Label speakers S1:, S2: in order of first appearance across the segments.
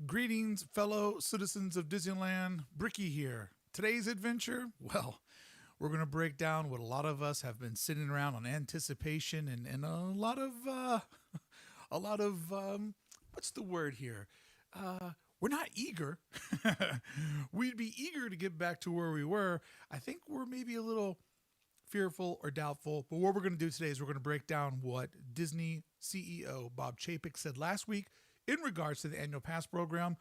S1: Greetings, fellow citizens of Disneyland. Brickey here. Today's adventure, well, we're going to break down what a lot of us have been sitting around on anticipation and a lot of, what's the word here? We're not eager. We'd be eager to get back to where we were. I think we're maybe a little fearful or doubtful. But what we're going to do today is we're going to break down what Disney CEO Bob Chapek said last week in regards to the annual pass program.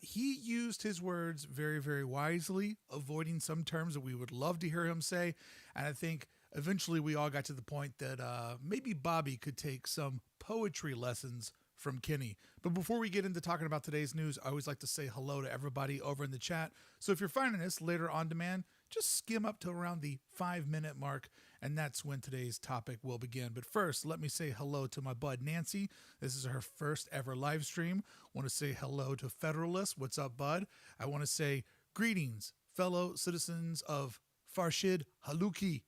S1: He used his words very, very wisely, avoiding some terms that we would love to hear him say. And I think eventually we all got to the point that maybe Bobby could take some poetry lessons from Kenny. But before we get into talking about today's news, I always like to say hello to everybody over in the chat. So if you're finding this later on demand, just skim up to around the 5-minute mark, and that's when today's topic will begin. But first, let me say hello to my bud Nancy. This is her first ever live stream. Want to say hello to Federalist. What's up, bud? I want to say greetings, fellow citizens of Farshid Haluki.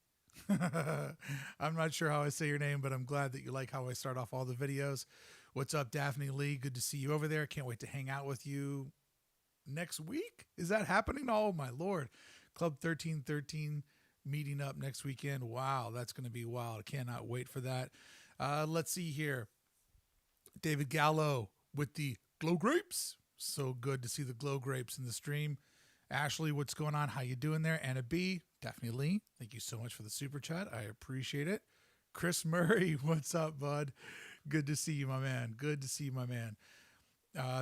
S1: I'm not sure how I say your name, but I'm glad that you like how I start off all the videos. What's up, Daphne Lee? Good to see you over there. Can't wait to hang out with you next week. Is that happening? Oh, my Lord. Club 1313 meeting up next weekend. Wow, that's going to be wild. I cannot wait for that. Let's see here. David Gallo with the Glow Grapes. So good to see the Glow Grapes in the stream. Ashley, what's going on? How you doing there? Anna B, Daphne Lee, thank you so much for the super chat. I appreciate it. Chris Murray, what's up, bud? Good to see you, my man. Good to see you, my man.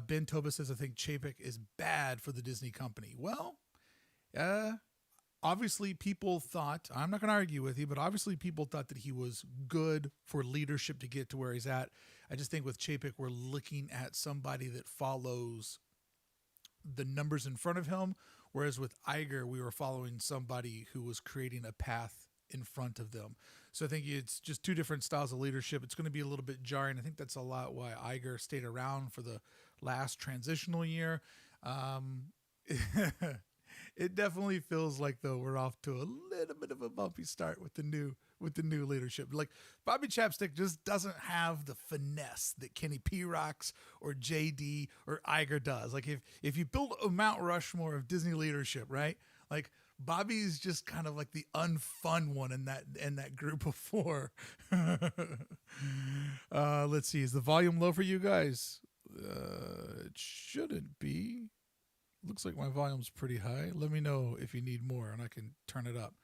S1: Ben Toba says, I think Chapek is bad for the Disney company. Well, obviously people thought, I'm not going to argue with you, but obviously people thought that he was good for leadership to get to where he's at. I just think with Chapek, we're looking at somebody that follows the numbers in front of him, whereas with Iger, we were following somebody who was creating a path in front of them. So I think it's just two different styles of leadership. It's going to be a little bit jarring. I think that's a lot why Iger stayed around for the last transitional year. It definitely feels like though we're off to a little bit of a bumpy start with the new leadership. Like Bobby Chapstick just doesn't have the finesse that Kenny P. Rocks or JD or Iger does. Like if you build a Mount Rushmore of Disney leadership, right? Like Bobby's just kind of like the unfun one in that group of four. Let's see. Is the volume low for you guys? It shouldn't be. Looks like my volume's pretty high. Let me know if you need more and I can turn it up.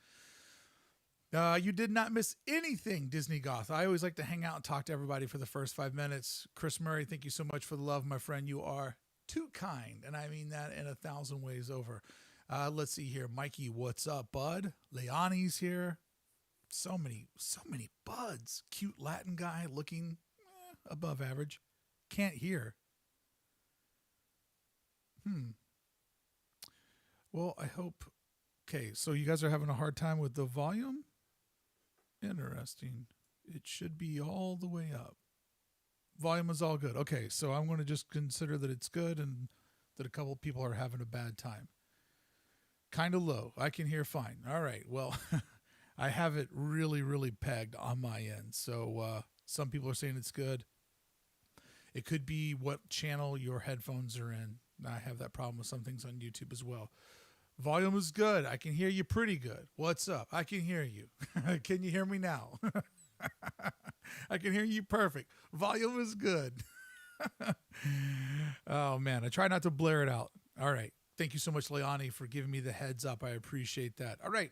S1: You did not miss anything, Disney Goth. I always like to hang out and talk to everybody for the first 5 minutes. Chris Murray, thank you so much for the love, my friend. You are too kind, and I mean that in 1,000 ways over. Let's see here. Mikey, what's up, bud? Leonie's here. So many buds. Cute Latin guy looking above average. Can't hear. Well, I hope. Okay, so you guys are having a hard time with the volume? Interesting. It should be all the way up. Volume is all good. Okay, so I'm going to just consider that it's good and that a couple of people are having a bad time. Kind of low. I can hear fine. All right, well, I have it really, really pegged on my end. So some people are saying it's good. It could be what channel your headphones are in. I have that problem with some things on YouTube as well. Volume is good. I can hear you pretty good. What's up? I can hear you. Can you hear me now? I can hear you perfect. Volume is good. Oh, man. I try not to blare it out. All right. Thank you so much, Leonie, for giving me the heads up. I appreciate that. All right.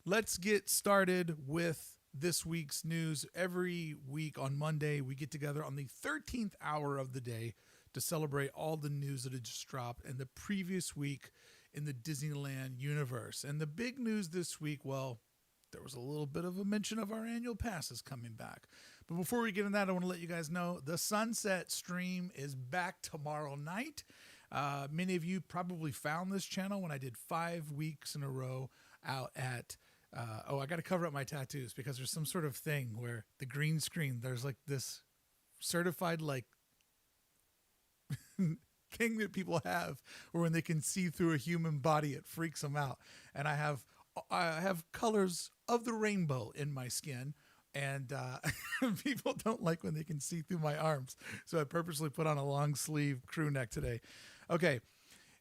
S1: Let's get started with this week's news. Every week on Monday, we get together on the 13th hour of the day to celebrate all the news that had just dropped in the previous week in the Disneyland universe. And the big news this week, well, there was a little bit of a mention of our annual passes coming back. But before we get into that, I want to let you guys know the Sunset stream is back tomorrow night. Many of you probably found this channel when I did 5 weeks in a row out at, I got to cover up my tattoos because there's some sort of thing where the green screen, there's like this certified like thing that people have where when they can see through a human body, it freaks them out. And I have colors of the rainbow in my skin. And people don't like when they can see through my arms. So I purposely put on a long sleeve crew neck today. Okay.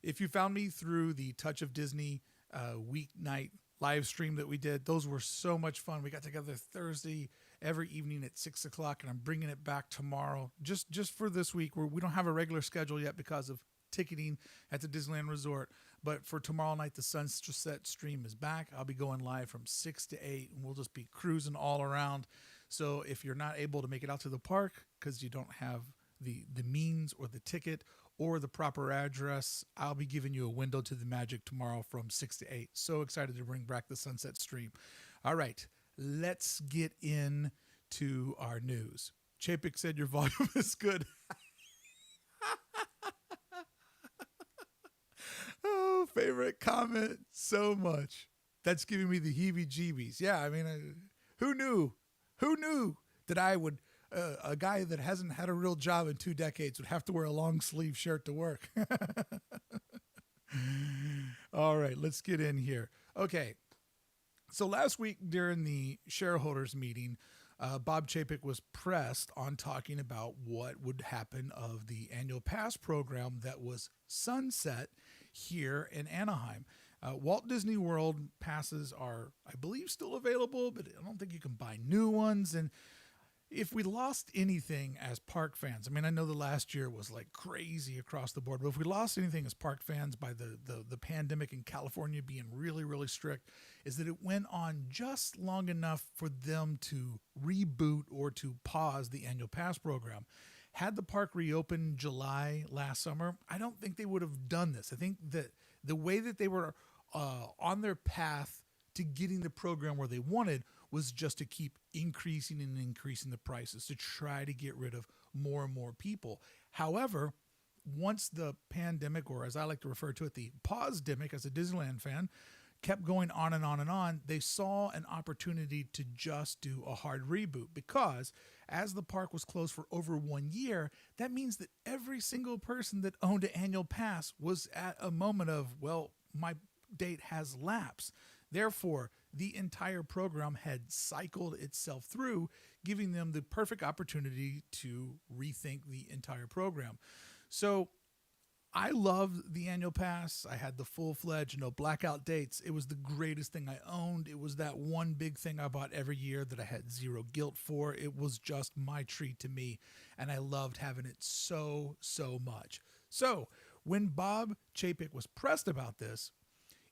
S1: If you found me through the Touch of Disney weeknight live stream that we did, those were so much fun. We got together Thursday every evening at 6 o'clock, and I'm bringing it back tomorrow just for this week, where we don't have a regular schedule yet because of ticketing at the Disneyland Resort. But for tomorrow night, the Sunset stream is back. I'll be going live from 6 to 8, and we'll just be cruising all around. So if you're not able to make it out to the park because you don't have the means or the ticket or the proper address, I'll be giving you a window to the magic tomorrow from 6 to 8. So excited to bring back the Sunset stream. All right, let's get into our news. Chapek said your volume is good. Oh, favorite comment so much. That's giving me the heebie-jeebies. Yeah, I mean, who knew? Who knew that I would, a guy that hasn't had a real job in 2 decades would have to wear a long sleeve shirt to work? All right, let's get in here. Okay, so last week during the shareholders meeting, Bob Chapek was pressed on talking about what would happen of the annual pass program that was sunset here in Anaheim. Walt Disney World passes are, I believe, still available, but I don't think you can buy new ones. And if we lost anything as park fans, I mean, I know the last year was like crazy across the board, but if we lost anything as park fans by the pandemic in California being really, really strict, is that it went on just long enough for them to reboot or to pause the annual pass program. Had the park reopened July last summer, I don't think they would have done this. I think that the way that they were on their path to getting the program where they wanted was just to keep increasing and increasing the prices to try to get rid of more and more people. However, once the pandemic, or as I like to refer to it, the pause-demic as a Disneyland fan, kept going on and on and on, they saw an opportunity to just do a hard reboot, because as the park was closed for over 1 year, that means that every single person that owned an annual pass was at a moment of, well, my date has lapsed. Therefore, the entire program had cycled itself through, giving them the perfect opportunity to rethink the entire program. So I loved the annual pass. I had the full-fledged, no blackout dates. It was the greatest thing I owned. It was that one big thing I bought every year that I had zero guilt for. It was just my treat to me, and I loved having it so, so much. So when Bob Chapek was pressed about this,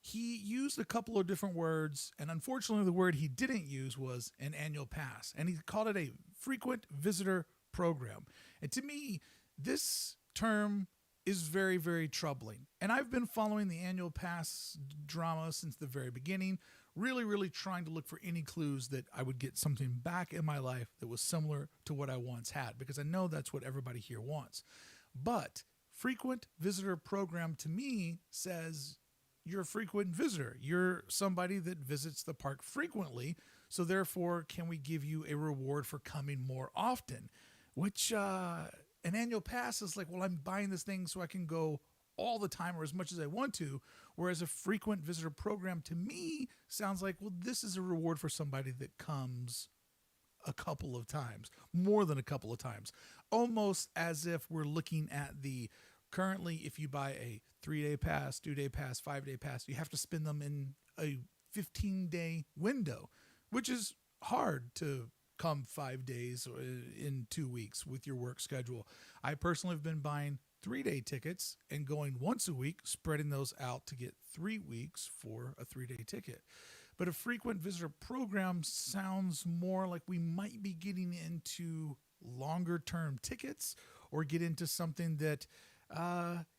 S1: he used a couple of different words, and unfortunately the word he didn't use was an annual pass, and he called it a frequent visitor program. And to me, this term is very, very troubling. And I've been following the annual pass drama since the very beginning, really, really trying to look for any clues that I would get something back in my life that was similar to what I once had, because I know that's what everybody here wants. But frequent visitor program to me says you're a frequent visitor. You're somebody that visits the park frequently, so therefore can we give you a reward for coming more often? Which an annual pass is like, well, I'm buying this thing so I can go all the time or as much as I want to, whereas a frequent visitor program to me sounds like, well, this is a reward for somebody that comes a couple of times, more than a couple of times, almost as if we're looking at the currently, if you buy a 3-day pass, 2-day pass, 5-day pass, you have to spend them in a 15-day window, which is hard to come 5 days in 2 weeks with your work schedule. I personally have been buying 3-day tickets and going once a week, spreading those out to get 3 weeks for a 3-day ticket. But a frequent visitor program sounds more like we might be getting into longer term tickets, or get into something that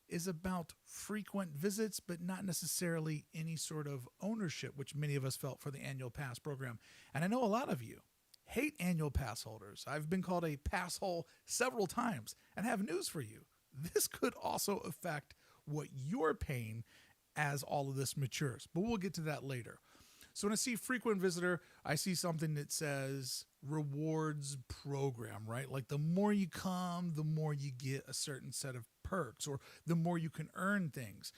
S1: is about frequent visits, but not necessarily any sort of ownership, which many of us felt for the annual pass program. And I know a lot of you hate annual pass holders. I've been called a pass hole several times, and I have news for you. This could also affect what you're paying as all of this matures, but we'll get to that later. So when I see frequent visitor, I see something that says rewards program, right? Like the more you come, the more you get a certain set of perks, or the more you can earn things,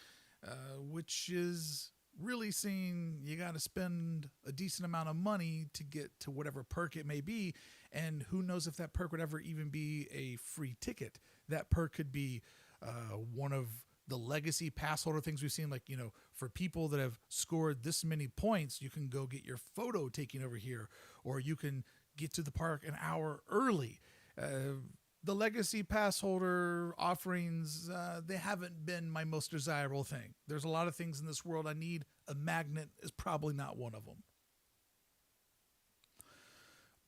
S1: which is really seeing you got to spend a decent amount of money to get to whatever perk it may be. And who knows if that perk would ever even be a free ticket. That perk could be one of the legacy pass holder things we've seen, like, for people that have scored this many points, you can go get your photo taken over here, or you can get to the park an hour early. The legacy pass holder offerings, they haven't been my most desirable thing. There's a lot of things in this world I need. A magnet is probably not one of them.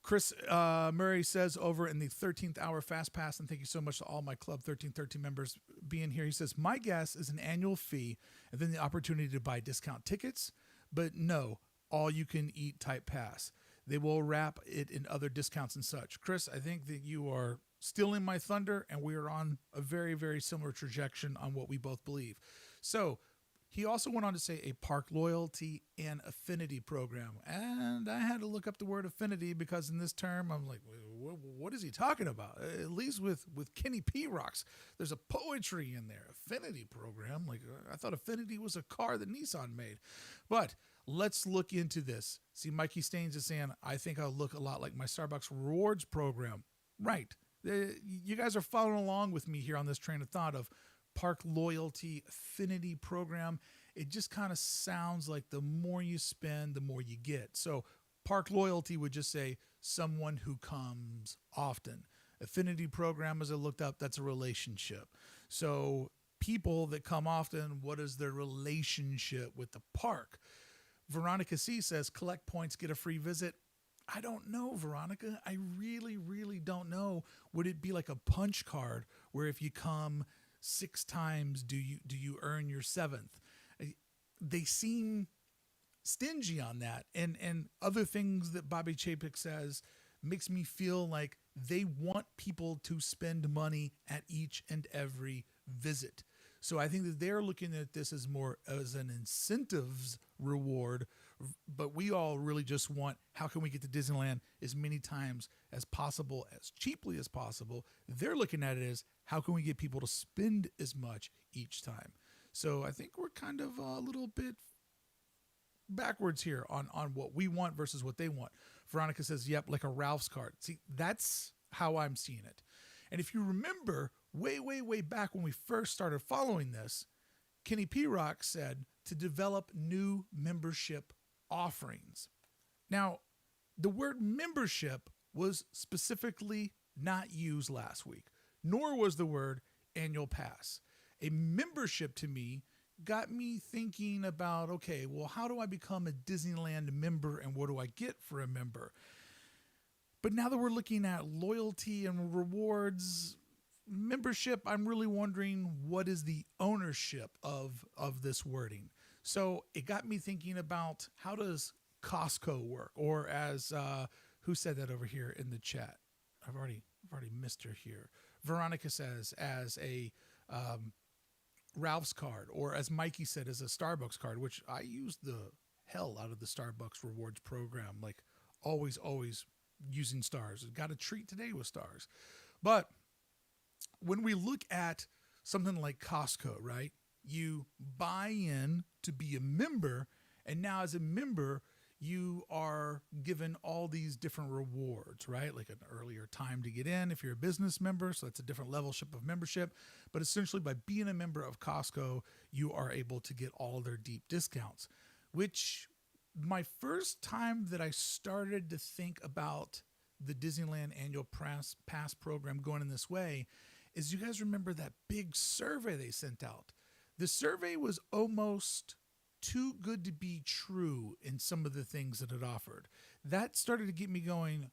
S1: Chris Murray says over in the 13th hour Fast Pass, and thank you so much to all my Club 1313 members being here. He says, my guess is an annual fee and then the opportunity to buy discount tickets, but no, all you can eat type pass. They will wrap it in other discounts and such. Chris, I think that you are stealing my thunder, and we are on a very, very similar trajectory on what we both believe. So he also went on to say a park loyalty and affinity program. And I had to look up the word affinity because in this term, I'm like, what is he talking about? At least with Kenny P. Rocks, there's a poetry in there. Affinity program. Like, I thought affinity was a car that Nissan made. But let's look into this. See, Mikey Staines is saying, I think I'll look a lot like my Starbucks rewards program. Right. You guys are following along with me here on this train of thought of park loyalty affinity program. It just kind of sounds like the more you spend, the more you get. So park loyalty would just say someone who comes often. Affinity program, as I looked up, that's a relationship. So people that come often, what is their relationship with the park? Veronica C says, collect points, get a free visit. I don't know, Veronica. I really, really don't know. Would it be like a punch card where if you come 6 times, do you earn your 7th? They seem stingy on that. And other things that Bobby Chapek says makes me feel like they want people to spend money at each and every visit. So I think that they're looking at this as more as an incentives reward, but we all really just want, how can we get to Disneyland as many times as possible, as cheaply as possible? They're looking at it as, how can we get people to spend as much each time? So I think we're kind of a little bit backwards here on what we want versus what they want. Veronica says, yep, like a Ralph's card. See, that's how I'm seeing it. And if you remember, way, way, way back when we first started following this, Kenny P. Rock said to develop new membership offerings. Now, the word membership was specifically not used last week, nor was the word annual pass. A membership to me got me thinking about, okay, well, how do I become a Disneyland member and what do I get for a member? But now that we're looking at loyalty and rewards, membership, I'm really wondering what is the ownership of this wording. So it got me thinking about, how does Costco work? Or as, who said that over here in the chat? I've already missed her here. Veronica says, as a Ralph's card, or as Mikey said, as a Starbucks card, which I use the hell out of the Starbucks rewards program. Like always using stars. Got a treat today with stars. But when we look at something like Costco, right? You buy in to be a member, and now as a member, you are given all these different rewards, right? Like an earlier time to get in if you're a business member, so that's a different levelship of membership. But essentially, by being a member of Costco, you are able to get all of their deep discounts, which my first time that I started to think about the Disneyland annual pass program going in this way is, you guys remember that big survey they sent out? The survey was almost too good to be true in some of the things that it offered. That started to get me going,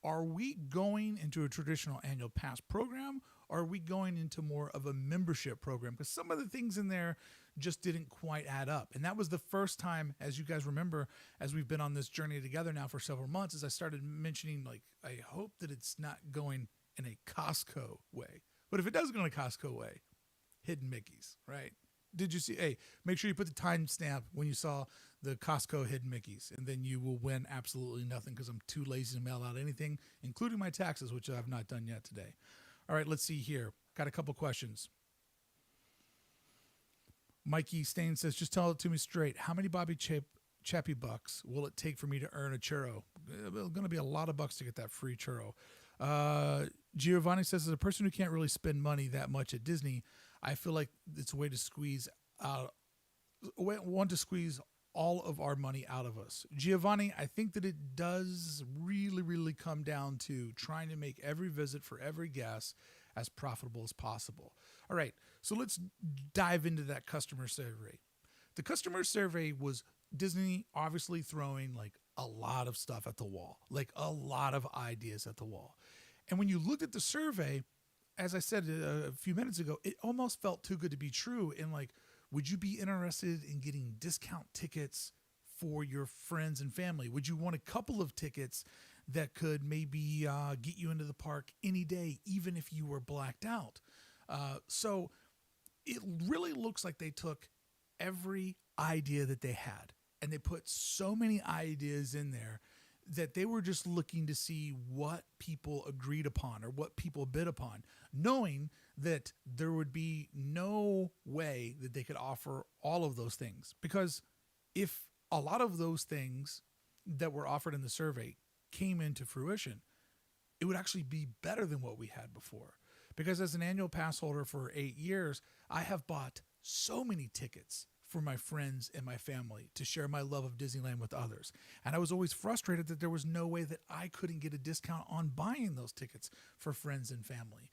S1: are we going into a traditional annual pass program, or are we going into more of a membership program? Because some of the things in there just didn't quite add up. And that was the first time, as you guys remember, as we've been on this journey together now for several months, as I started mentioning, like, I hope that it's not going in a Costco way. But if it does go in a Costco way, hidden Mickeys, right? Did you see? Hey, make sure you put the timestamp when you saw the Costco hidden Mickeys, and then you will win absolutely nothing, because I'm too lazy to mail out anything, including my taxes, which I've not done yet today. All right, let's see here. Got a couple questions. Mikey Stain says, just tell it to me straight. How many Chappie bucks will it take for me to earn a churro? It's going to be a lot of bucks to get that free churro. Giovanni says, as a person who can't really spend money that much at Disney, I feel like it's a way to squeeze out, want to squeeze all of our money out of us. Giovanni, I think that it does really, really come down to trying to make every visit for every guest as profitable as possible. All right, so let's dive into that customer survey. The customer survey was Disney obviously throwing like a lot of stuff at the wall, like a lot of ideas at the wall. And when you looked at the survey, as I said a few minutes ago, it almost felt too good to be true. And like, would you be interested in getting discount tickets for your friends and family? Would you want a couple of tickets that could maybe get you into the park any day, even if you were blacked out? So it really looks like they took every idea that they had and they put so many ideas in there that they were just looking to see what people agreed upon or what people bid upon, knowing that there would be no way that they could offer all of those things. Because if a lot of those things that were offered in the survey came into fruition, it would actually be better than what we had before. Because as an annual pass holder for 8 years, I have bought so many tickets for my friends and my family to share my love of Disneyland with others. And I was always frustrated that there was no way that I couldn't get a discount on buying those tickets for friends and family.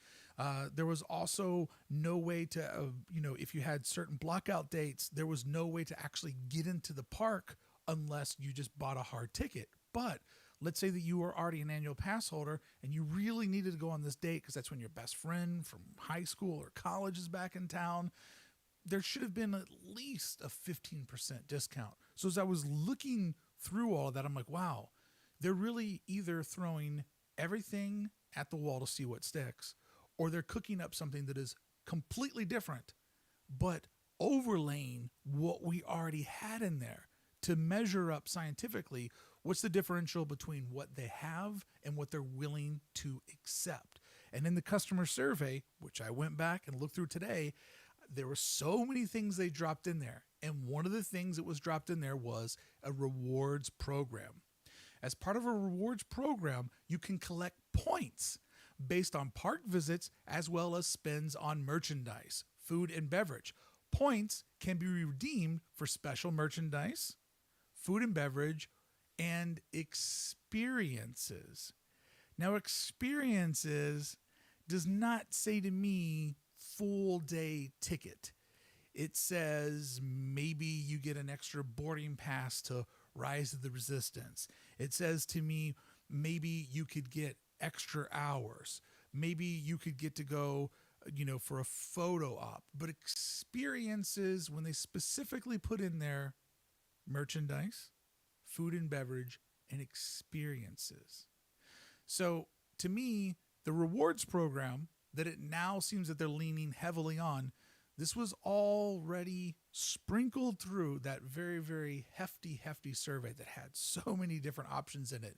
S1: There was also no way to, if you had certain blockout dates, there was no way to actually get into the park unless you just bought a hard ticket. But let's say that you were already an annual pass holder and you really needed to go on this date because that's when your best friend from high school or college is back in town. There should have been at least a 15% discount. So as I was looking through all of that, I'm like, wow, they're really either throwing everything at the wall to see what sticks, or they're cooking up something that is completely different, but overlaying what we already had in there to measure up scientifically what's the differential between what they have and what they're willing to accept. And in the customer survey, which I went back and looked through today, there were so many things they dropped in there. And one of the things that was dropped in there was a rewards program. As part of a rewards program, you can collect points based on park visits as well as spends on merchandise, food, and beverage. Points can be redeemed for special merchandise, food and beverage, and experiences. Now, experiences does not say to me full day ticket. It says maybe you get an extra boarding pass to Rise of the Resistance. It says to me maybe you could get extra hours. Maybe you could get to go, for a photo op. But experiences, when they specifically put in there merchandise, food and beverage, and experiences. So to me, the rewards program that it now seems that they're leaning heavily on, this was already sprinkled through that very, very hefty survey that had so many different options in it.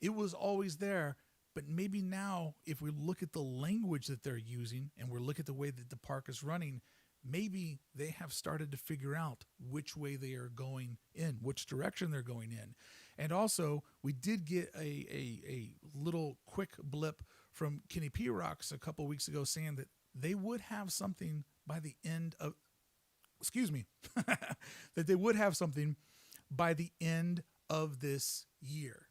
S1: It was always there, but maybe now if we look at the language that they're using and we look at the way that the park is running, maybe they have started to figure out which way they are going in, which direction they're going in. And also, we did get a little quick blip from Kenny P. Rocks a couple weeks ago saying that they would have something by the end of, that they would have something by the end of this year.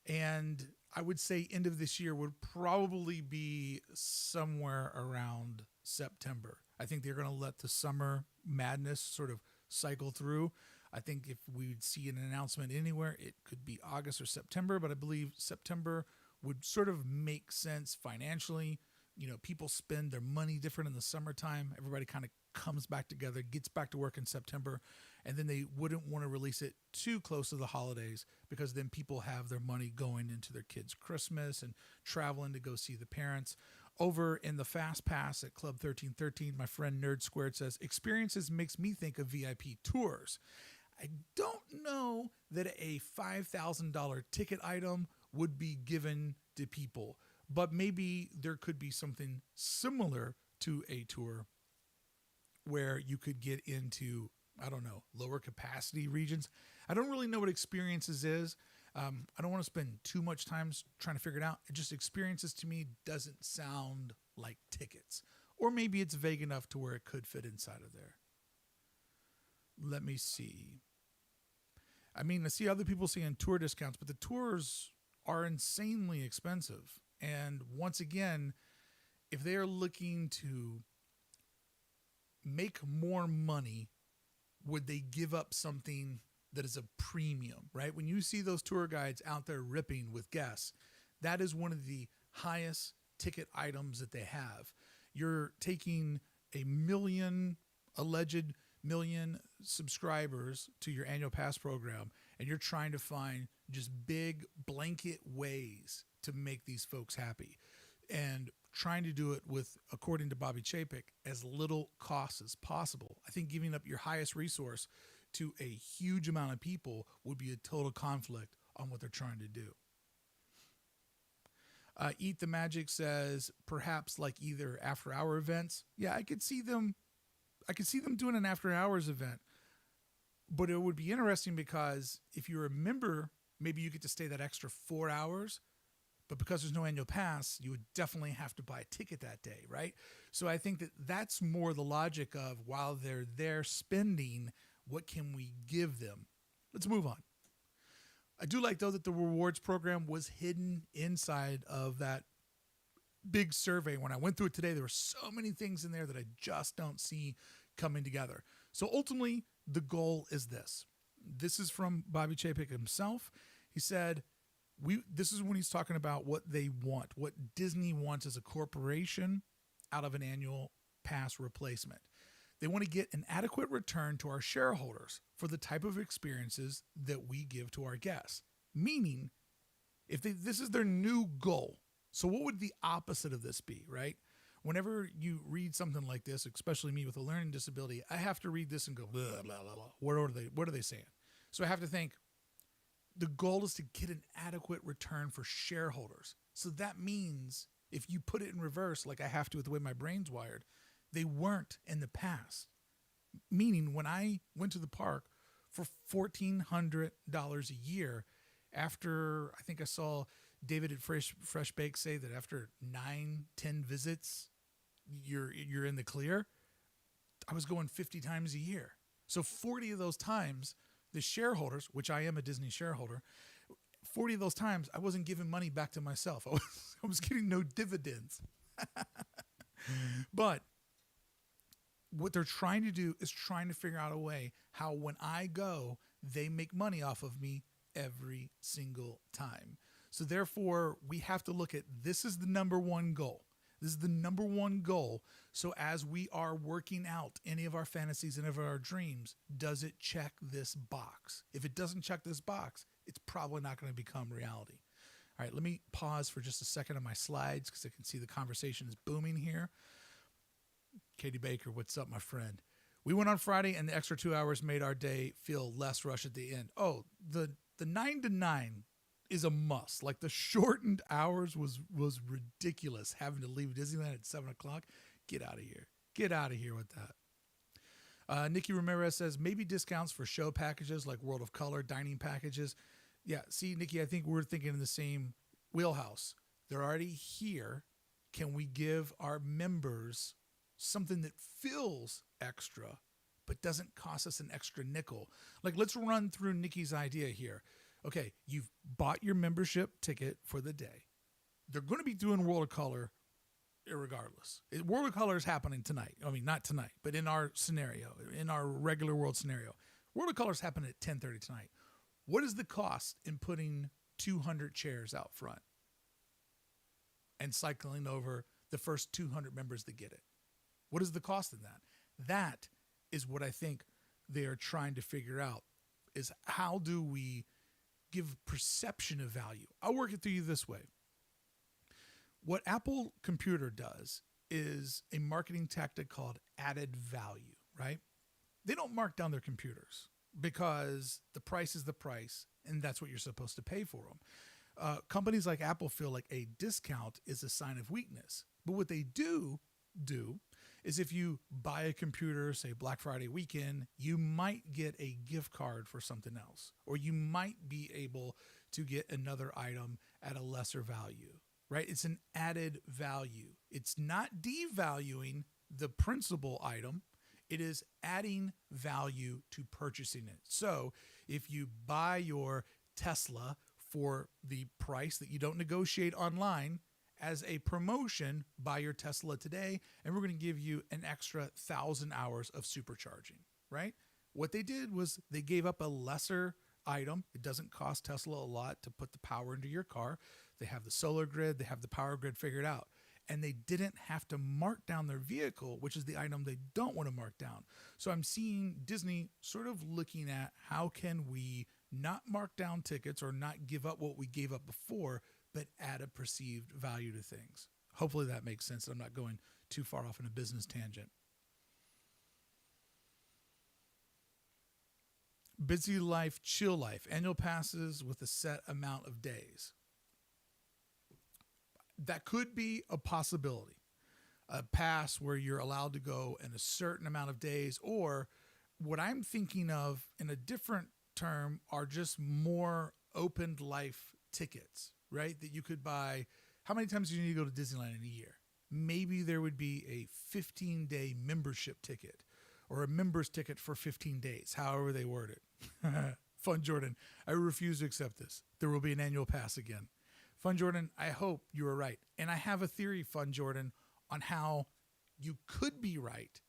S1: And I would say end of this year would probably be somewhere around September. I think they're going to let the summer madness sort of cycle through. I think if we'd see an announcement anywhere, it could be August or September, but I believe September would sort of make sense financially. People spend their money different in the summertime. Everybody kind of comes back together, gets back to work in September, and then they wouldn't want to release it too close to the holidays because then people have their money going into their kids' Christmas and traveling to go see the parents. Over in the Fast Pass at Club 1313, my friend Nerd Squared says, experiences makes me think of VIP tours. I don't know that a $5,000 ticket item would be given to people, but maybe there could be something similar to a tour where you could get into, I don't know, lower capacity regions. I don't really know what experiences is. I don't want to spend too much time trying to figure it out. It just experiences to me doesn't sound like tickets. Or maybe it's vague enough to where it could fit inside of there. Let me see. I mean, I see other people saying tour discounts, but the tours are insanely expensive. And once again, if they are looking to make more money, would they give up something that is a premium, right? When you see those tour guides out there ripping with guests, that is one of the highest ticket items that they have. You're taking alleged million subscribers to your annual pass program, and you're trying to find just big blanket ways to make these folks happy, and trying to do it with, according to Bobby Chapek, as little cost as possible. I think giving up your highest resource to a huge amount of people would be a total conflict on what they're trying to do. Eat the Magic says perhaps like either after hour events. Yeah, I could see them doing an after hours event, but it would be interesting because if you're a member, maybe you get to stay that extra 4 hours, but because there's no annual pass, you would definitely have to buy a ticket that day, right? So I think that that's more the logic of while they're there spending, what can we give them? Let's move on. I do like, though, that the rewards program was hidden inside of that big survey. When I went through it today, there were so many things in there that I just don't see coming together. So ultimately, the goal is this. This is from Bobby Chapek himself. He said, this is when he's talking about what they want, what Disney wants as a corporation out of an annual pass replacement. They want to get an adequate return to our shareholders for the type of experiences that we give to our guests. Meaning, this is their new goal. So what would the opposite of this be, right? Whenever you read something like this, especially me with a learning disability, I have to read this and go, blah, blah, blah, blah. What are they saying? So I have to think, the goal is to get an adequate return for shareholders. So that means if you put it in reverse, like I have to with the way my brain's wired, they weren't in the past. Meaning when I went to the park for $1,400 a year, after I think I saw David at Fresh Bake say that after 9-10 visits, you're in the clear. I was going 50 times a year. So 40 of those times, the shareholders, which I am a Disney shareholder, 40 of those times I wasn't giving money back to myself. I was getting no dividends. But what they're trying to do is trying to figure out a way how when I go, they make money off of me every single time. So therefore, we have to look at, this is the number one goal. This is the number one goal. So as we are working out any of our fantasies and of our dreams, does it check this box? If it doesn't check this box, it's probably not going to become reality. All right, let me pause for just a second on my slides because I can see the conversation is booming here. Katie Baker, what's up, my friend? We went on Friday, and the extra 2 hours made our day feel less rushed at the end. Oh, the 9 to 9 is a must. Like the shortened hours was ridiculous. Having to leave Disneyland at 7 o'clock. Get out of here. Get out of here with that. Nikki Ramirez says maybe discounts for show packages like World of Color, dining packages. Yeah, see, Nikki, I think we're thinking in the same wheelhouse. They're already here. Can we give our members something that feels extra but doesn't cost us an extra nickel? Like, let's run through Nikki's idea here. Okay, you've bought your membership ticket for the day. They're going to be doing World of Color irregardless. World of Color is happening tonight. I mean, not tonight, but in our scenario, in our regular world scenario. World of Color is happening at 10:30 tonight. What is the cost in putting 200 chairs out front and cycling over the first 200 members that get it? What is the cost in that? That is what I think they are trying to figure out, is how do we give perception of value? I'll work it through you this way. What Apple Computer does is a marketing tactic called added value, right? They don't mark down their computers because the price is the price, and that's what you're supposed to pay for them. Companies like Apple feel like a discount is a sign of weakness. But what they do is if you buy a computer, say Black Friday weekend, you might get a gift card for something else, or you might be able to get another item at a lesser value, right? It's an added value. It's not devaluing the principal item. It is adding value to purchasing it. So if you buy your Tesla for the price that you don't negotiate online, as a promotion, buy your Tesla today, and we're going to give you an extra 1,000 hours of supercharging, right? What they did was they gave up a lesser item. It doesn't cost Tesla a lot to put the power into your car. They have the solar grid, they have the power grid figured out, and they didn't have to mark down their vehicle, which is the item they don't want to mark down. So I'm seeing Disney sort of looking at how can we not mark down tickets or not give up what we gave up before, but add a perceived value to things. Hopefully that makes sense. I'm not going too far off in a business tangent. Busy Life, Chill Life, annual passes with a set amount of days. That could be a possibility. A pass where you're allowed to go in a certain amount of days, or what I'm thinking of in a different term are just more opened life tickets, right? That you could buy. How many times do you need to go to Disneyland in a year? Maybe there would be a 15-day membership ticket or a member's ticket for 15 days, however they word it. Fun Jordan, I refuse to accept this. There will be an annual pass again. Fun Jordan, I hope you are right. And I have a theory, Fun Jordan, on how you could be right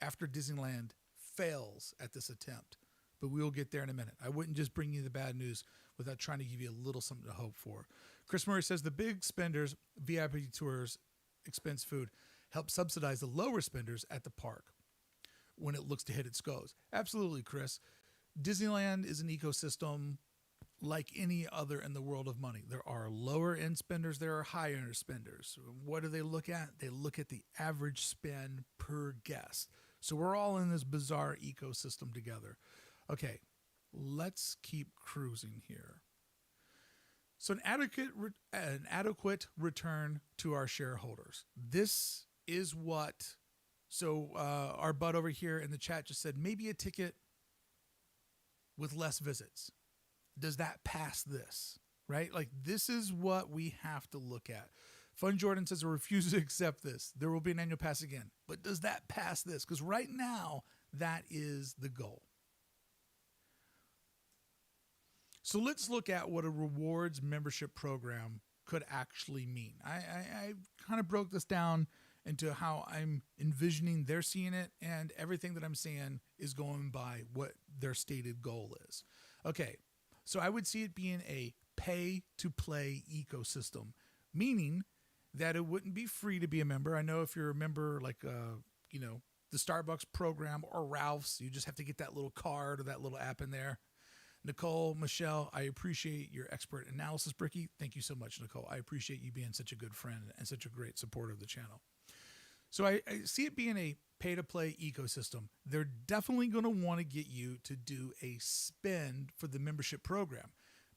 S1: after Disneyland fails at this attempt. But we will get there in a minute. I wouldn't just bring you the bad news without trying to give you a little something to hope for. Chris Murray says the big spenders, VIP tours, expense food, help subsidize the lower spenders at the park when it looks to hit its goals. Absolutely, Chris. Disneyland is an ecosystem like any other in the world of money. There are lower end spenders, there are higher end spenders. What do they look at? They look at the average spend per guest. So we're all in this bizarre ecosystem together. Okay, let's keep cruising here. So an adequate return to our shareholders. This is what, so our bud over here in the chat just said, maybe a ticket with less visits. Does that pass this, right? Like, this is what we have to look at. Fun Jordan says, I refuse to accept this. There will be an annual pass again. But does that pass this? Because right now, that is the goal. So let's look at what a rewards membership program could actually mean. I kind of broke this down into how I'm envisioning they're seeing it, and everything that I'm saying is going by what their stated goal is. Okay, so I would see it being a pay-to-play ecosystem, meaning that it wouldn't be free to be a member. I know if you're a member like, the Starbucks program or Ralph's, you just have to get that little card or that little app in there. Nicole, Michelle, I appreciate your expert analysis, Brickey. Thank you so much, Nicole. I appreciate you being such a good friend and such a great supporter of the channel. So I see it being a pay-to-play ecosystem. They're definitely going to want to get you to do a spend for the membership program.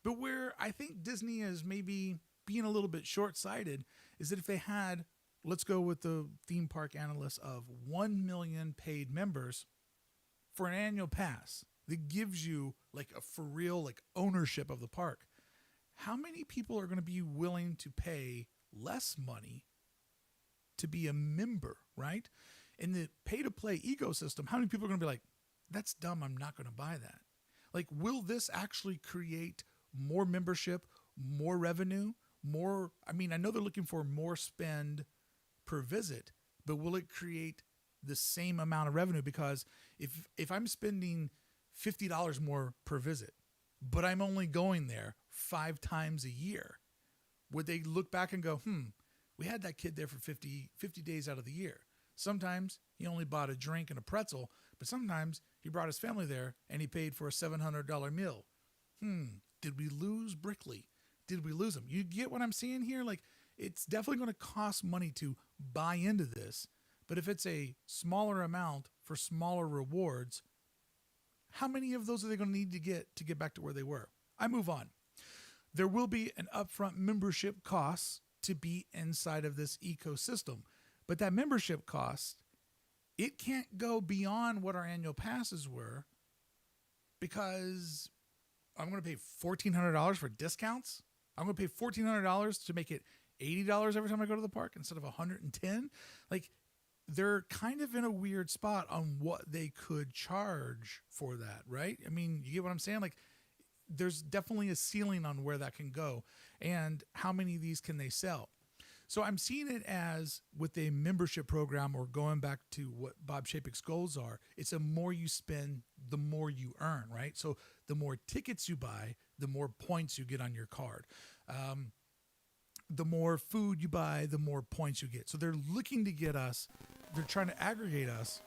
S1: But where I think Disney is maybe being a little bit short-sighted is that if they had, let's go with the theme park analysts of 1 million paid members for an annual pass that gives you like a for real like ownership of the park, how many people are going to be willing to pay less money to be a member, right? In the pay-to-play ecosystem, how many people are going to be like, that's dumb, I'm not going to buy that? Like, will this actually create more membership, more revenue, more? I mean, I know they're looking for more spend per visit, but will it create the same amount of revenue? Because if I'm spending $50 more per visit, but I'm only going there 5 times a year, would they look back and go, we had that kid there for 50 days out of the year. Sometimes he only bought a drink and a pretzel, but sometimes he brought his family there and he paid for a $700 meal. Did we lose Brickey? Did we lose him? You get what I'm saying here? Like, it's definitely going to cost money to buy into this, but if it's a smaller amount for smaller rewards, how many of those are they going to need to get back to where they were? I move on. There will be an upfront membership cost to be inside of this ecosystem, but that membership cost it can't go beyond what our annual passes were because I'm going to pay $1,400 for discounts. I'm going to pay $1,400 to make it $80 every time I go to the park instead of $110. Like, they're kind of in a weird spot on what they could charge for that, right? I mean, you get what I'm saying? Like, there's definitely a ceiling on where that can go and how many of these can they sell. So I'm seeing it as with a membership program, or going back to what Bob Chapek's goals are, it's the more you spend, the more you earn, right? So the more tickets you buy, the more points you get on your card. The more food you buy, the more points you get. So they're looking to get us, they're trying to aggregate us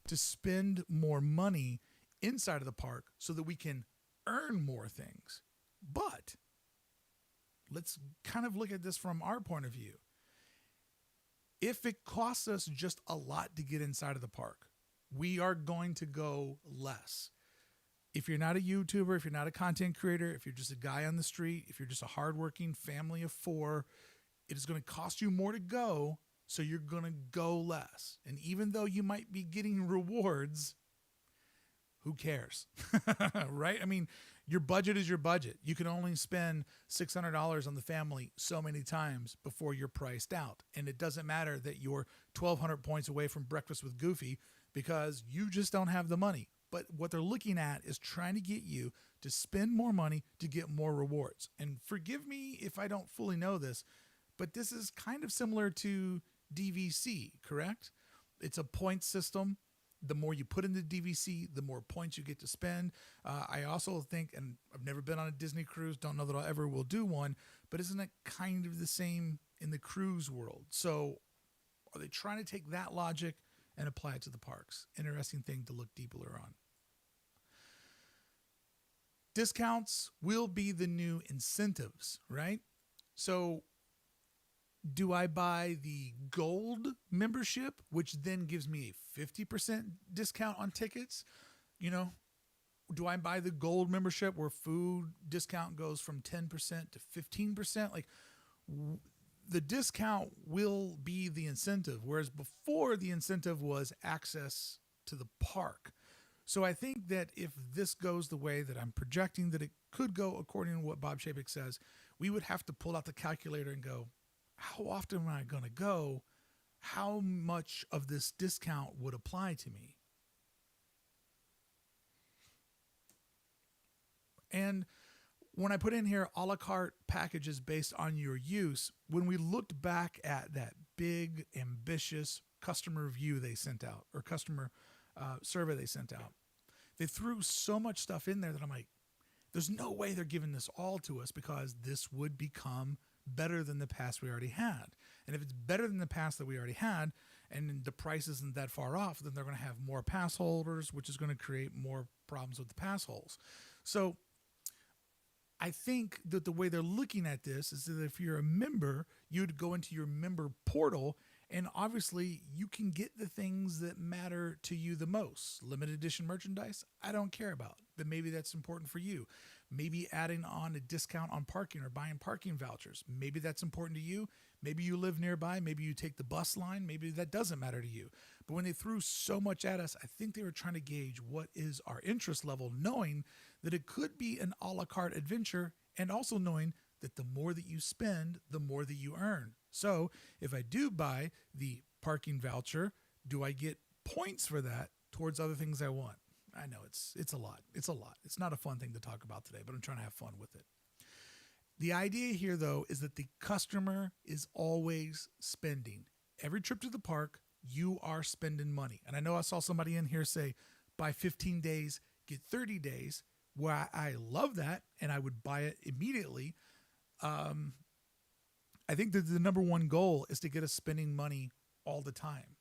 S1: to spend more money inside of the park so that we can earn more things. But let's kind of look at this from our point of view. If it costs us just a lot to get inside of the park, we are going to go less. If you're not a YouTuber, if you're not a content creator, if you're just a guy on the street, if you're just a hardworking family of 4, it is going to cost you more to go, so you're going to go less. And even though you might be getting rewards, who cares? Right? I mean, your budget is your budget. You can only spend $600 on the family so many times before you're priced out. And it doesn't matter that you're 1,200 points away from Breakfast with Goofy because you just don't have the money. But what they're looking at is trying to get you to spend more money to get more rewards. And forgive me if I don't fully know this, but this is kind of similar to DVC, correct? It's a point system. The more you put into DVC, the more points you get to spend. I also think, and I've never been on a Disney cruise, don't know that I ever will do one, but isn't it kind of the same in the cruise world? So are they trying to take that logic and apply it to the parks? Interesting thing to look deeper on. Discounts will be the new incentives, right? So do I buy the gold membership, which then gives me a 50% discount on tickets? You know, do I buy the gold membership where food discount goes from 10% to 15%? Like, the discount will be the incentive, whereas before the incentive was access to the park. So I think that if this goes the way that I'm projecting that it could go, according to what Bob Chapek says, we would have to pull out the calculator and go, how often am I going to go? How much of this discount would apply to me? And when I put in here a la carte packages based on your use, when we looked back at that big, ambitious customer review they sent out, or customer survey they sent out, they threw so much stuff in there that I'm like, there's no way they're giving this all to us, because this would become better than the pass we already had. And if it's better than the pass that we already had, and the price isn't that far off, then they're going to have more pass holders, which is going to create more problems with the pass holes. So I think that the way they're looking at this is that if you're a member, you'd go into your member portal, and obviously you can get the things that matter to you the most. Limited edition merchandise, I don't care about, but maybe that's important for you. Maybe adding on a discount on parking or buying parking vouchers, maybe that's important to you. Maybe you live nearby, maybe you take the bus line, maybe that doesn't matter to you. But when they threw so much at us, I think they were trying to gauge what is our interest level, knowing that it could be an a la carte adventure, and also knowing that the more that you spend, the more that you earn. So if I do buy the parking voucher, do I get points for that towards other things I want? I know it's a lot. It's a lot. It's not a fun thing to talk about today, but I'm trying to have fun with it. The idea here, though, is that the customer is always spending. Every trip to the park, you are spending money. And I know I saw somebody in here say, buy 15 days, get 30 days. Well, I love that, and I would buy it immediately. I think that the number one goal is to get us spending money all the time.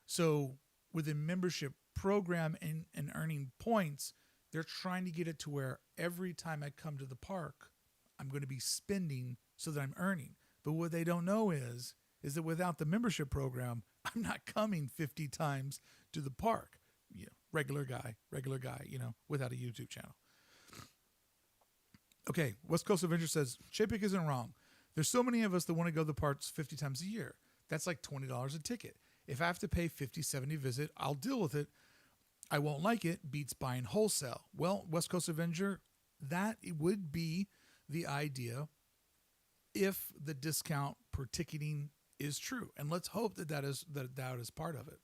S1: So with a membership program and earning points, they're trying to get it to where every time I come to the park, I'm going to be spending so that I'm earning. But what they don't know is that without the membership program, I'm not coming 50 times to the park. You know, regular guy, without a YouTube channel. Okay, West Coast Avenger says, Chapek isn't wrong. There's so many of us that want to go to the parks 50 times a year. That's like $20 a ticket. If I have to pay 50, 70 visit, I'll deal with it. I won't like it. Beats buying wholesale. Well, West Coast Avenger, that would be the idea if the discount per ticketing is true. And let's hope that is part of it.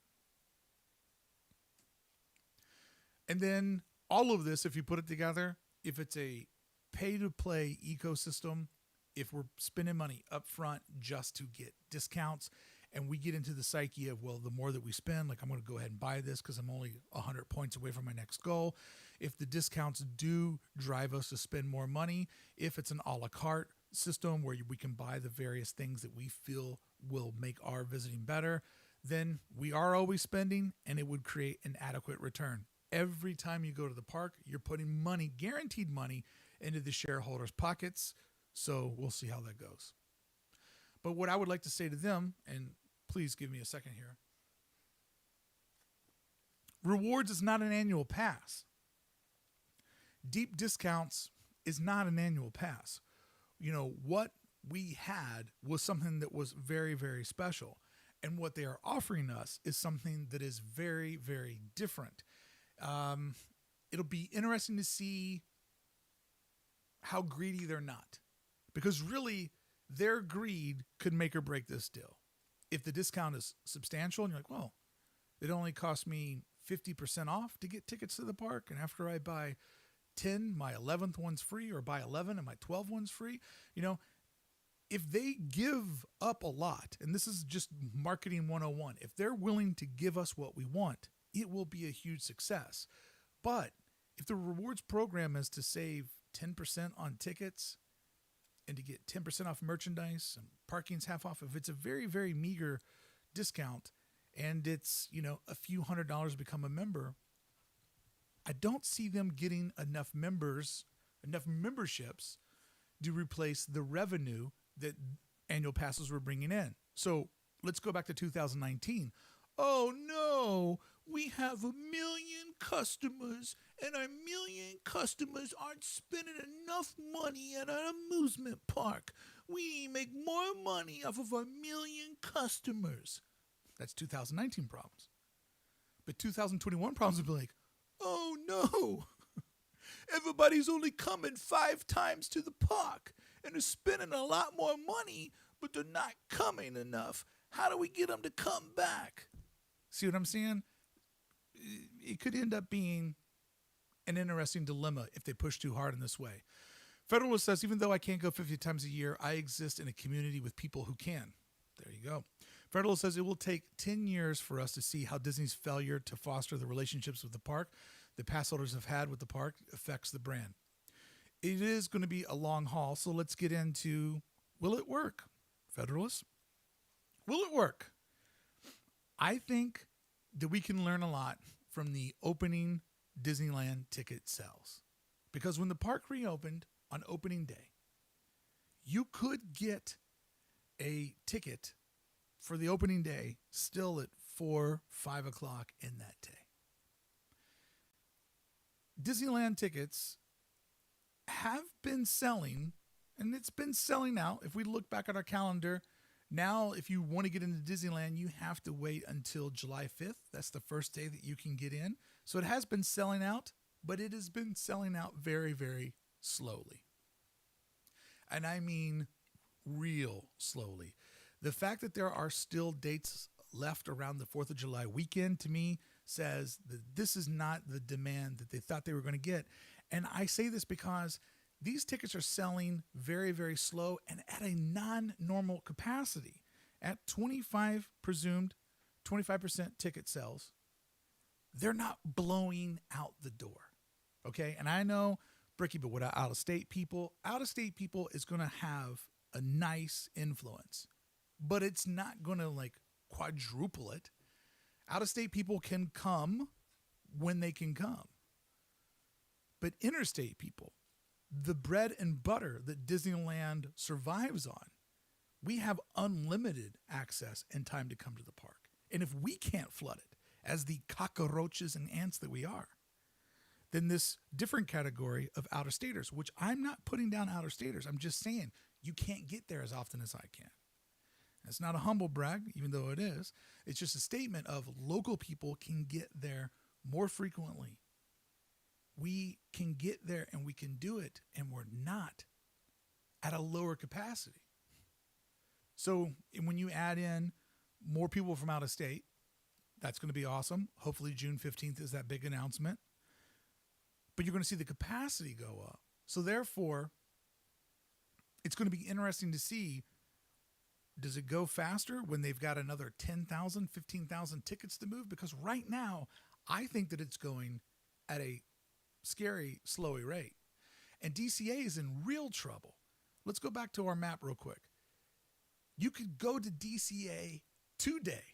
S1: And then all of this, if you put it together, if it's a pay-to-play ecosystem, if we're spending money up front just to get discounts, and we get into the psyche of, well, the more that we spend, like I'm going to go ahead and buy this because I'm only 100 points away from my next goal. If the discounts do drive us to spend more money, if it's an a la carte system where we can buy the various things that we feel will make our visiting better, then we are always spending, and it would create an adequate return. Every time you go to the park, you're putting money, guaranteed money, into the shareholders' pockets. So we'll see how that goes. But what I would like to say to them, and please give me a second here. Rewards is not an annual pass. Deep discounts is not an annual pass. You know, what we had was something that was very, very special. And what they are offering us is something that is very, very different. It'll be interesting to see how greedy they're not. Because really, their greed could make or break this deal. If the discount is substantial and you're like, well, it only cost me 50% off to get tickets to the park, and after I buy 10, my 11th one's free, or buy 11 and my 12th one's free, you know, if they give up a lot, and this is just marketing 101, if they're willing to give us what we want, it will be a huge success. But if the rewards program is to save 10% on tickets and to get 10% off merchandise and parking's half off, if it's a very, very meager discount and it's, you know, a few $100s to become a member, I don't see them getting enough memberships to replace the revenue that annual passes were bringing in. So let's go back to 2019. Oh no, we have 1 million customers, and our 1 million customers aren't spending enough money at an amusement park. We make more money off of our 1 million customers. That's 2019 problems. But 2021 problems would be like, oh no, everybody's only coming 5 times to the park, and they're spending a lot more money, but they're not coming enough. How do we get them to come back? See what I'm saying? It could end up being an interesting dilemma if they push too hard in this way. Federalist says, even though I can't go 50 times a year, I exist in a community with people who can. There you go. Federalist says it will take 10 years for us to see how Disney's failure to foster the relationships with the park the pass holders have had with the park affects the brand. It is going to be a long haul, so let's get into, will it work? Federalist, will it work? I think that we can learn a lot from the opening Disneyland ticket sales. Because when the park reopened on opening day, you could get a ticket for the opening day still at 4, 5 o'clock in that day. Disneyland tickets have been selling, and it's been selling out. If we look back at our calendar, now if you want to get into Disneyland, you have to wait until July 5th. That's the first day that you can get in. So it has been selling out, but it has been selling out very, very slowly. And I mean real slowly. The fact that there are still dates left around the 4th of July weekend, to me, says that this is not the demand that they thought they were going to get. And I say this because these tickets are selling very, very slow and at a non-normal capacity. At 25% ticket sales, they're not blowing out the door. Okay? And I know, Brickey, but what out-of-state people is going to have a nice influence. But it's not going to like quadruple it. Out-of-state people can come when they can come. But interstate people, the bread and butter that Disneyland survives on, we have unlimited access and time to come to the park. And if we can't flood it, as the cockroaches and ants that we are, then this different category of out-of-staters, which I'm not putting down out-of-staters, I'm just saying you can't get there as often as I can. It's not a humble brag, even though it is. It's just a statement of local people can get there more frequently. We can get there and we can do it, and we're not at a lower capacity. So when you add in more people from out of state, that's going to be awesome. Hopefully June 15th is that big announcement. But you're going to see the capacity go up. So therefore, it's going to be interesting to see, does it go faster when they've got another 10,000, 15,000 tickets to move? Because right now, I think that it's going at a scary, slowy rate. And DCA is in real trouble. Let's go back to our map real quick. You could go to DCA today,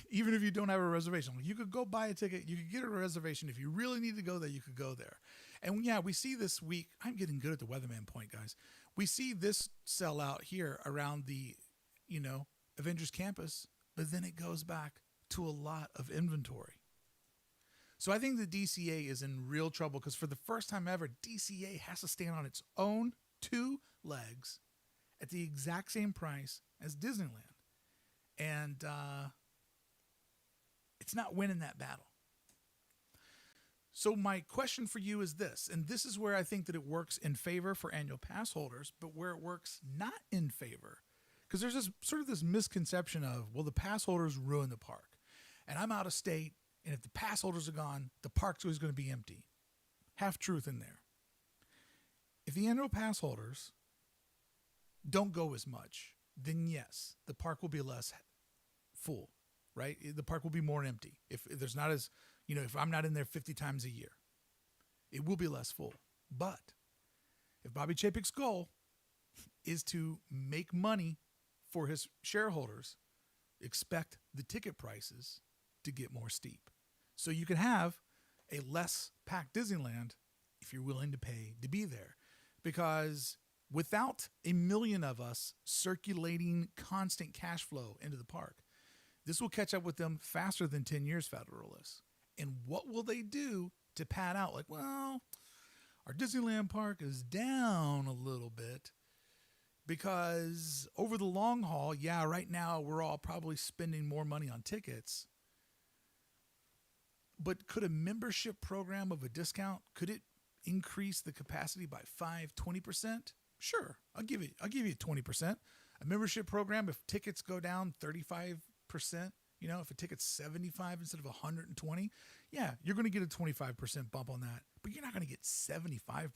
S1: even if you don't have a reservation. You could go buy a ticket. You could get a reservation. If you really need to go there, you could go there. And yeah, we see this week, I'm getting good at the weatherman point, guys. We see this sell out here around the, Avengers Campus, but then it goes back to a lot of inventory. So I think the DCA is in real trouble because for the first time ever, DCA has to stand on its own two legs at the exact same price as Disneyland. And it's not winning that battle. So my question for you is this, and this is where I think that it works in favor for annual pass holders, but where it works not in favor, because there's this sort of this misconception of, well, the pass holders ruin the park. And I'm out of state, and if the pass holders are gone, the park's always going to be empty. Half truth in there. If the annual pass holders don't go as much, then yes, the park will be less full, right? The park will be more empty. If there's not as, if I'm not in there 50 times a year, it will be less full. But if Bobby Chapek's goal is to make money for his shareholders, expect the ticket prices to get more steep. So you can have a less packed Disneyland if you're willing to pay to be there. Because without a million of us circulating constant cash flow into the park, this will catch up with them faster than 10 years, Federalists. And what will they do to pad out? Like, well, our Disneyland park is down a little bit because over the long haul, yeah, right now we're all probably spending more money on tickets. But could a membership program of a discount, could it increase the capacity by 20%? Sure, I'll give you 20%. A membership program, if tickets go down 35%, if a ticket's 75 instead of 120, yeah, you're going to get a 25% bump on that, but you're not going to get 75%.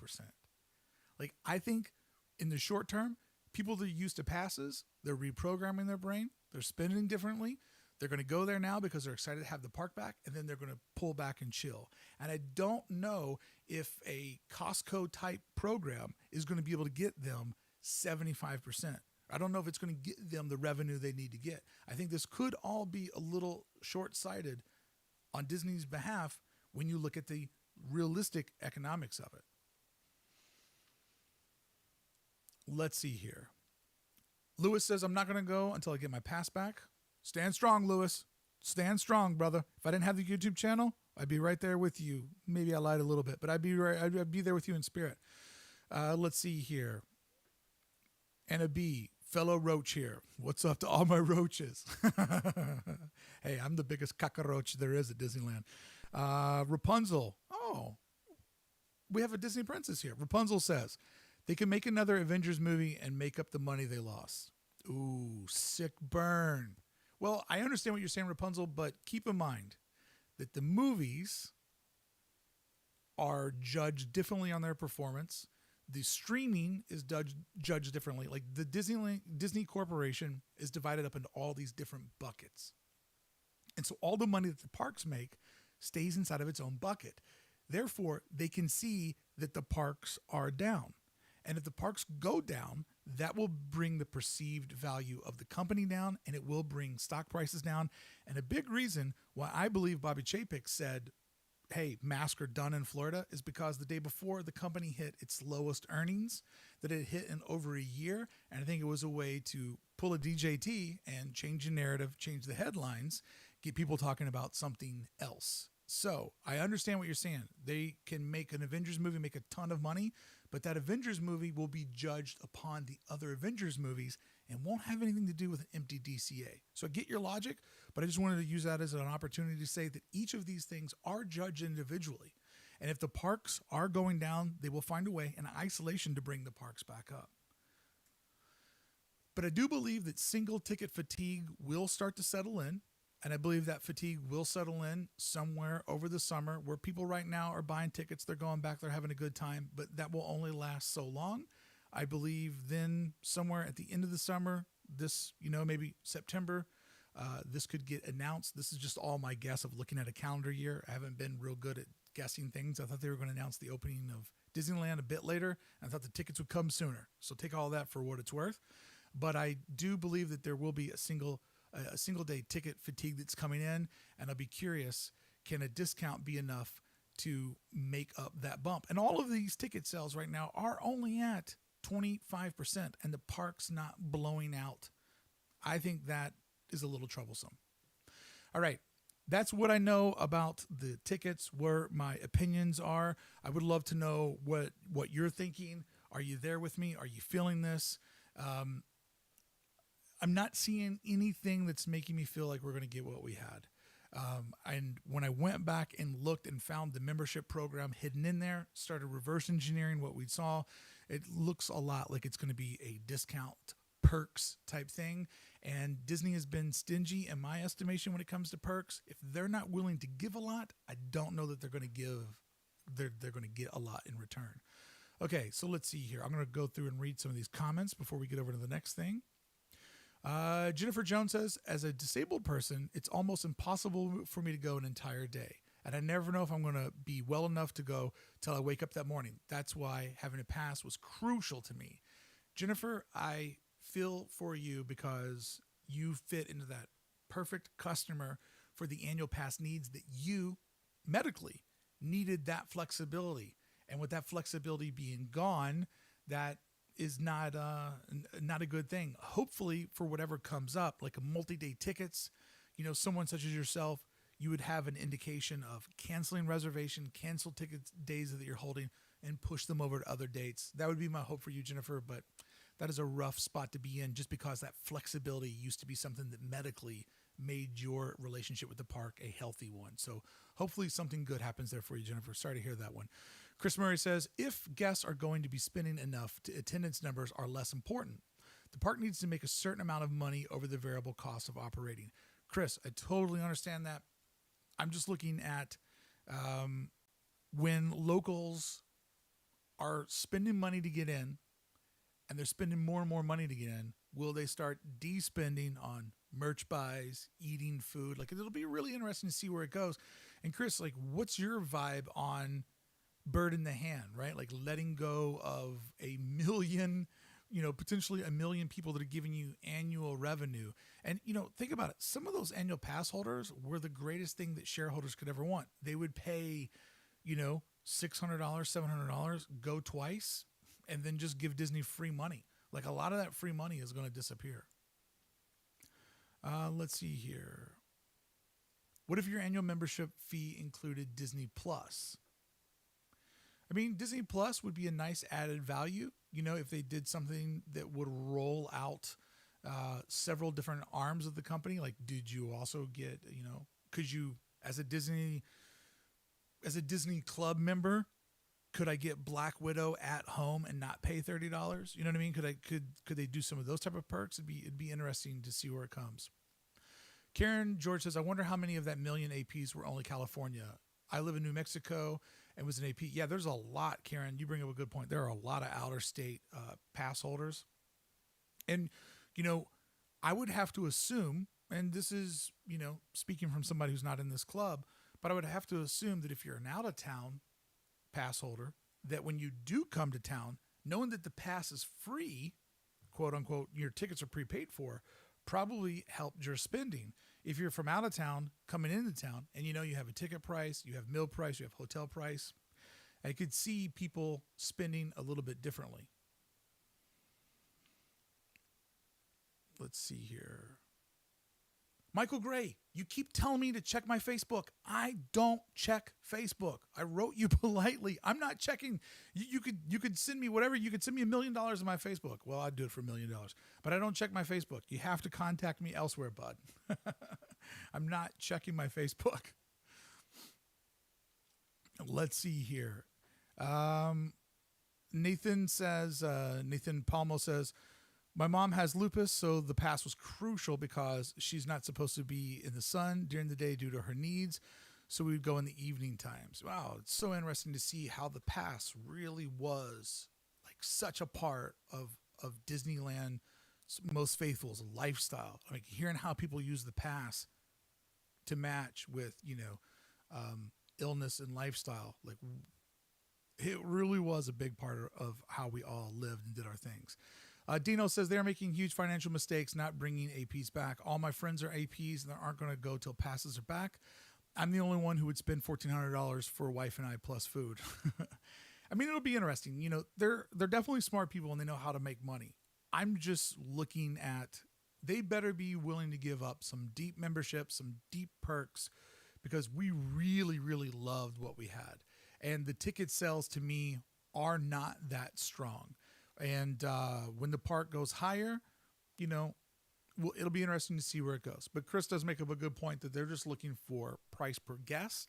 S1: Like, I think in the short term, people that are used to passes, they're reprogramming their brain, they're spending differently. They're going to go there now because they're excited to have the park back, and then they're going to pull back and chill. And I don't know if a Costco type program is going to be able to get them 75%. I don't know if it's going to get them the revenue they need to get. I think this could all be a little short-sighted on Disney's behalf when you look at the realistic economics of it. Let's see here. Lewis says, I'm not going to go until I get my pass back. Stand strong, Lewis. Stand strong, brother. If I didn't have the YouTube channel, I'd be right there with you. Maybe I lied a little bit, but I'd be there with you in spirit. Let's see here. Anna B, fellow roach here. What's up to all my roaches? Hey, I'm the biggest cockroach there is at Disneyland. Rapunzel. Oh, we have a Disney princess here. Rapunzel says, they can make another Avengers movie and make up the money they lost. Ooh, sick burn. Well, I understand what you're saying, Rapunzel, but keep in mind that the movies are judged differently on their performance. The streaming is judged differently. Like the Disney Corporation is divided up into all these different buckets. And so all the money that the parks make stays inside of its own bucket. Therefore, they can see that the parks are down. And if the parks go down, that will bring the perceived value of the company down, and it will bring stock prices down. And a big reason why I believe Bobby Chapek said, hey, masks are done in Florida, is because the day before the company hit its lowest earnings that it hit in over a year. And I think it was a way to pull a DJT and change the narrative, change the headlines, get people talking about something else. So I understand what you're saying. They can make an Avengers movie, make a ton of money, but that Avengers movie will be judged upon the other Avengers movies and won't have anything to do with an empty DCA. So I get your logic, but I just wanted to use that as an opportunity to say that each of these things are judged individually. And if the parks are going down, they will find a way in isolation to bring the parks back up. But I do believe that single ticket fatigue will start to settle in. And I believe that fatigue will settle in somewhere over the summer where people right now are buying tickets. They're going back. They're having a good time. But that will only last so long. I believe then somewhere at the end of the summer, this, maybe September, this could get announced. This is just all my guess of looking at a calendar year. I haven't been real good at guessing things. I thought they were going to announce the opening of Disneyland a bit later. And I thought the tickets would come sooner. So take all that for what it's worth. But I do believe that there will be a single day ticket fatigue that's coming in, and I'll be curious, can a discount be enough to make up that bump? And all of these ticket sales right now are only at 25%, and the park's not blowing out. I think that is a little troublesome. All right, that's what I know about the tickets, where my opinions are. I would love to know what you're thinking. Are you there with me? Are you feeling this? I'm not seeing anything that's making me feel like we're going to get what we had. And when I went back and looked and found the membership program hidden in there, started reverse engineering what we saw, it looks a lot like it's going to be a discount perks type thing. And Disney has been stingy in my estimation when it comes to perks. If they're not willing to give a lot, I don't know that they're going to get a lot in return. Okay, so let's see here. I'm going to go through and read some of these comments before we get over to the next thing. Jennifer Jones says, as a disabled person, it's almost impossible for me to go an entire day. And I never know if I'm going to be well enough to go till I wake up that morning. That's why having a pass was crucial to me. Jennifer, I feel for you because you fit into that perfect customer for the annual pass needs that you medically needed that flexibility. And with that flexibility being gone, that is not a good thing. Hopefully, for whatever comes up, like a multi-day tickets, someone such as yourself, you would have an indication of canceling reservation, cancel tickets days that you're holding, and push them over to other dates. That would be my hope for you, Jennifer, but that is a rough spot to be in just because that flexibility used to be something that medically made your relationship with the park a healthy one. So hopefully something good happens there for you, Jennifer. Sorry to hear that one. Chris Murray says, if guests are going to be spending enough, attendance numbers are less important. The park needs to make a certain amount of money over the variable cost of operating. Chris, I totally understand that. I'm just looking at when locals are spending money to get in and they're spending more and more money to get in, will they start de-spending on merch buys, eating food? Like, it'll be really interesting to see where it goes. And Chris, like, what's your vibe on bird in the hand, right? Like letting go of a million, potentially a million people that are giving you annual revenue. And, think about it. Some of those annual pass holders were the greatest thing that shareholders could ever want. They would pay, $600, $700, go twice, and then just give Disney free money. Like, a lot of that free money is going to disappear. Let's see here. What if your annual membership fee included Disney Plus? I mean, Disney Plus would be a nice added value, if they did something that would roll out several different arms of the company. Like, did you also get, could you, as a Disney Club member, could I get Black Widow at home and not pay $30? You know what I mean? Could they do some of those type of perks? It'd be interesting to see where it comes. Karen George says, I wonder how many of that million APs were only California. I live in New Mexico and was an AP. Yeah, there's a lot, Karen. You bring up a good point. There are a lot of outer state pass holders. And, I would have to assume, and this is, speaking from somebody who's not in this club, but I would have to assume that if you're an out of town pass holder, that when you do come to town, knowing that the pass is free, quote unquote, your tickets are prepaid for, probably helped your spending. If you're from out of town coming into town and you have a ticket price, you have meal price, you have hotel price, I could see people spending a little bit differently. Let's see here. Michael Gray, you keep telling me to check my Facebook. I don't check Facebook. I wrote you politely. I'm not checking. You could send me whatever. You could send me $1 million on my Facebook. Well, I'd do it for $1 million, but I don't check my Facebook. You have to contact me elsewhere, bud. I'm not checking my Facebook. Let's see here. Nathan Palmo says, my mom has lupus, so the pass was crucial because she's not supposed to be in the sun during the day due to her needs. So we would go in the evening times. Wow, it's so interesting to see how the pass really was like such a part of Disneyland's most faithful's lifestyle. Like hearing how people use the pass to match with, illness and lifestyle. Like it really was a big part of how we all lived and did our things. Dino says they're making huge financial mistakes not bringing APs back. All my friends are APs and they aren't going to go till passes are back. I'm the only one who would spend $1,400 for a wife and I plus food. I mean, it'll be interesting. They're definitely smart people and they know how to make money. I'm just looking at, they better be willing to give up some deep memberships, some deep perks, because we really, really loved what we had. And the ticket sales to me are not that strong. And when the park goes higher, it'll be interesting to see where it goes. But Chris does make up a good point that they're just looking for price per guest.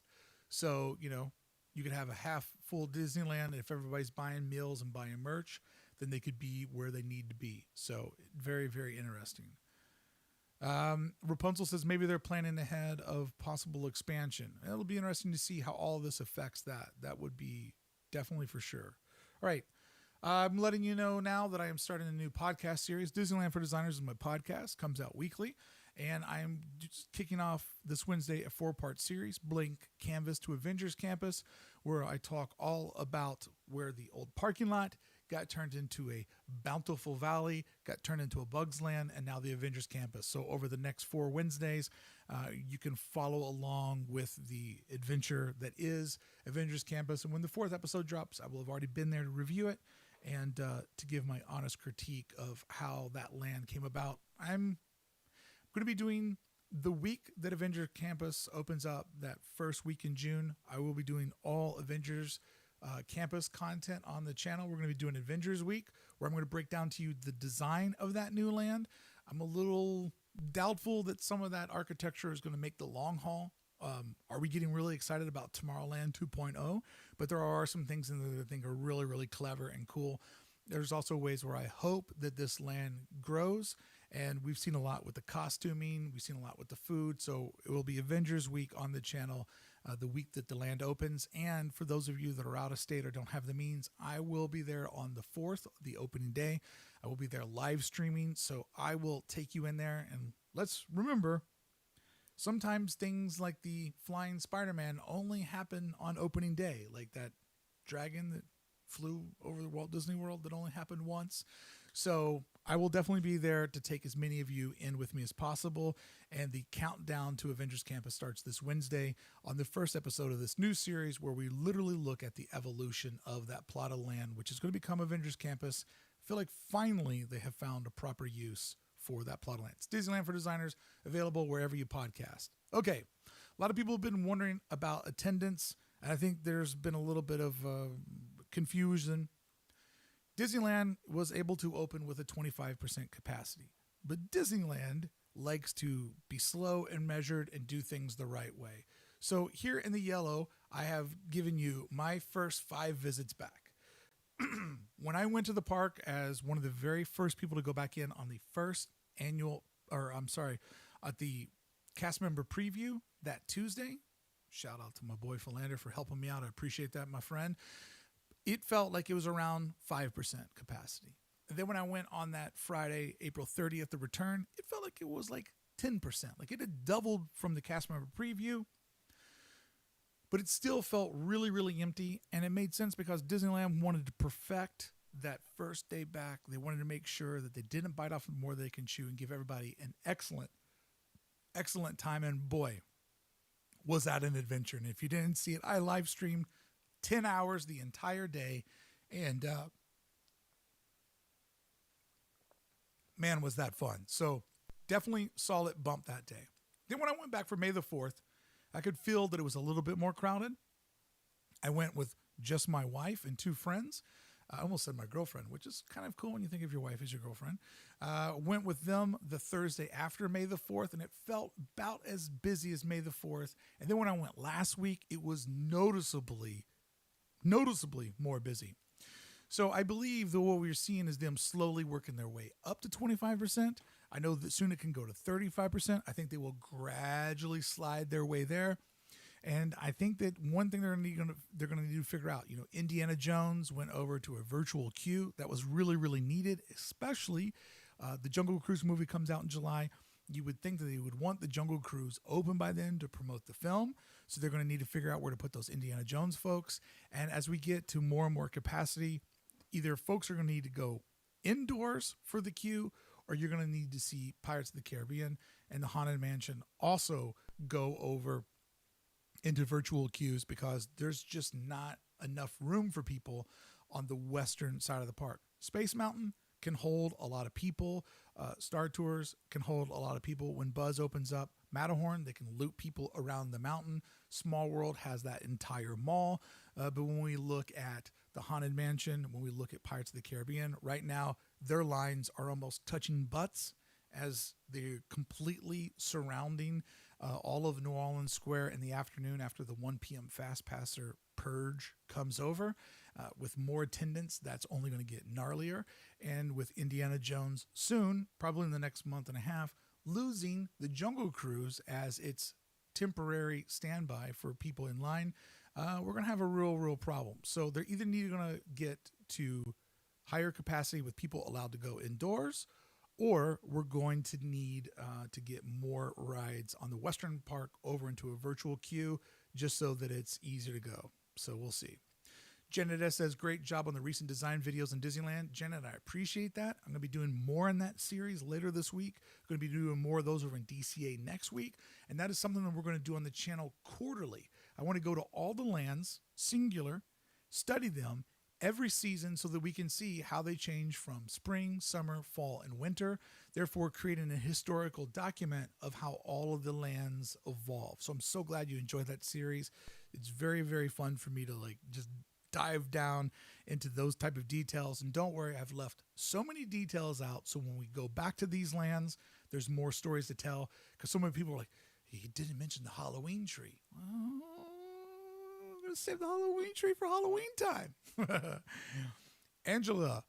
S1: So, you could have a half full Disneyland. If everybody's buying meals and buying merch, then they could be where they need to be. So very, very interesting. Rapunzel says maybe they're planning ahead of possible expansion. It'll be interesting to see how all of this affects that. That would be definitely for sure. All right. I'm letting you know now that I am starting a new podcast series. Disneyland for Designers is my podcast. Comes out weekly. And I'm just kicking off this Wednesday a 4-part series, Blank Canvas to Avengers Campus, where I talk all about where the old parking lot got turned into a bountiful valley, got turned into a Bugs Land, and now the Avengers Campus. So over the next 4 Wednesdays, you can follow along with the adventure that is Avengers Campus. And when the 4th episode drops, I will have already been there to review it and to give my honest critique of how that land came about. I'm going to be doing the week that Avengers Campus opens up, that first week in June. I will be doing all Avengers Campus content on the channel. We're going to be doing Avengers Week, where I'm going to break down to you the design of that new land. I'm a little doubtful that some of that architecture is going to make the long haul. Are we getting really excited about Tomorrowland 2.0? But there are some things in there that I think are really, really clever and cool. There's also ways where I hope that this land grows. And we've seen a lot with the costuming. We've seen a lot with the food. So it will be Avengers Week on the channel the week that the land opens. And for those of you that are out of state or don't have the means, I will be there on the 4th, the opening day. I will be there live streaming. So I will take you in there. And let's remember, sometimes things like the flying Spider-Man only happen on opening day, like that dragon that flew over the Walt Disney World that only happened once. So I will definitely be there to take as many of you in with me as possible. And the countdown to Avengers Campus starts this Wednesday on the first episode of this new series, where we literally look at the evolution of that plot of land, which is going to become Avengers Campus. I feel like finally they have found a proper use for that plot of land. It's Disneyland for Designers, available wherever you podcast. Okay, a lot of people have been wondering about attendance, and I think there's been a little bit of confusion. Disneyland was able to open with a 25% capacity, but Disneyland likes to be slow and measured and do things the right way. So here in the yellow, I have given you my first 5 visits back. When I went to the park as one of the very first people to go back in on the first annual, at the cast member preview that Tuesday, shout out to my boy Philander for helping me out. I appreciate that, my friend. It felt like it was around 5% capacity. And then when I went on that Friday, April 30th, the return, it felt like it was like 10%. Like it had doubled from the cast member preview, but it still felt really, really empty. And it made sense because Disneyland wanted to perfect that first day back. They wanted to make sure that they didn't bite off more than they can chew and give everybody an excellent, excellent time. And boy, was that an adventure. And if you didn't see it, I live streamed 10 hours the entire day, and man, was that fun. So definitely solid bump that day. Then when I went back for May the 4th, I could feel that it was a little bit more crowded. I went with just my wife and 2 friends. I almost said my girlfriend, which is kind of cool when you think of your wife as your girlfriend. Went with them the Thursday after May the 4th, and it felt about as busy as May the 4th. And then when I went last week, it was noticeably more busy. So I believe that what we're seeing is them slowly working their way up to 25%. I know that soon it can go to 35%. I think they will gradually slide their way there. And I think that one thing they're going to need to figure out, Indiana Jones went over to a virtual queue. That was really, really needed, especially the Jungle Cruise movie comes out in July. You would think that they would want the Jungle Cruise open by then to promote the film. So they're going to need to figure out where to put those Indiana Jones folks. And as we get to more and more capacity, either folks are going to need to go indoors for the queue, or you're going to need to see Pirates of the Caribbean and the Haunted Mansion also go over into virtual queues, because there's just not enough room for people on the western side of the park. Space Mountain can hold a lot of people. Star Tours can hold a lot of people. When Buzz opens up Matterhorn, they can loop people around the mountain. Small World has that entire mall. But when we look at the Haunted Mansion, when we look at Pirates of the Caribbean, right now their lines are almost touching butts as they're completely surrounding all of New Orleans Square in the afternoon after the 1 p.m. Fast Passer purge comes over. With more attendance, that's only going to get gnarlier. And with Indiana Jones soon, probably in the next month and a half, losing the Jungle Cruise as its temporary standby for people in line, we're going to have a real problem. So they're either going to get to higher capacity with people allowed to go indoors, or we're going to need to get more rides on the Western Park over into a virtual queue just so that it's easier to go. So we'll see. Janet S. says, great job on the recent design videos in Disneyland. Janet, I appreciate that. I'm going to be doing more in that series later this week. I'm going to be doing more of those over in DCA next week. And that is something that we're going to do on the channel quarterly. I want to go to all the lands, singular, study them every season so that we can see how they change from spring, summer, fall, and winter, therefore creating a historical document of how all of the lands evolve. So I'm so glad you enjoyed that series. It's very, very fun for me to just dive down into those type of details. And don't worry, I've left so many details out, so when we go back to these lands, there's more stories to tell, because so many people are like, he didn't mention the Halloween tree. I'm going to save the Halloween tree for Halloween time. Angelica.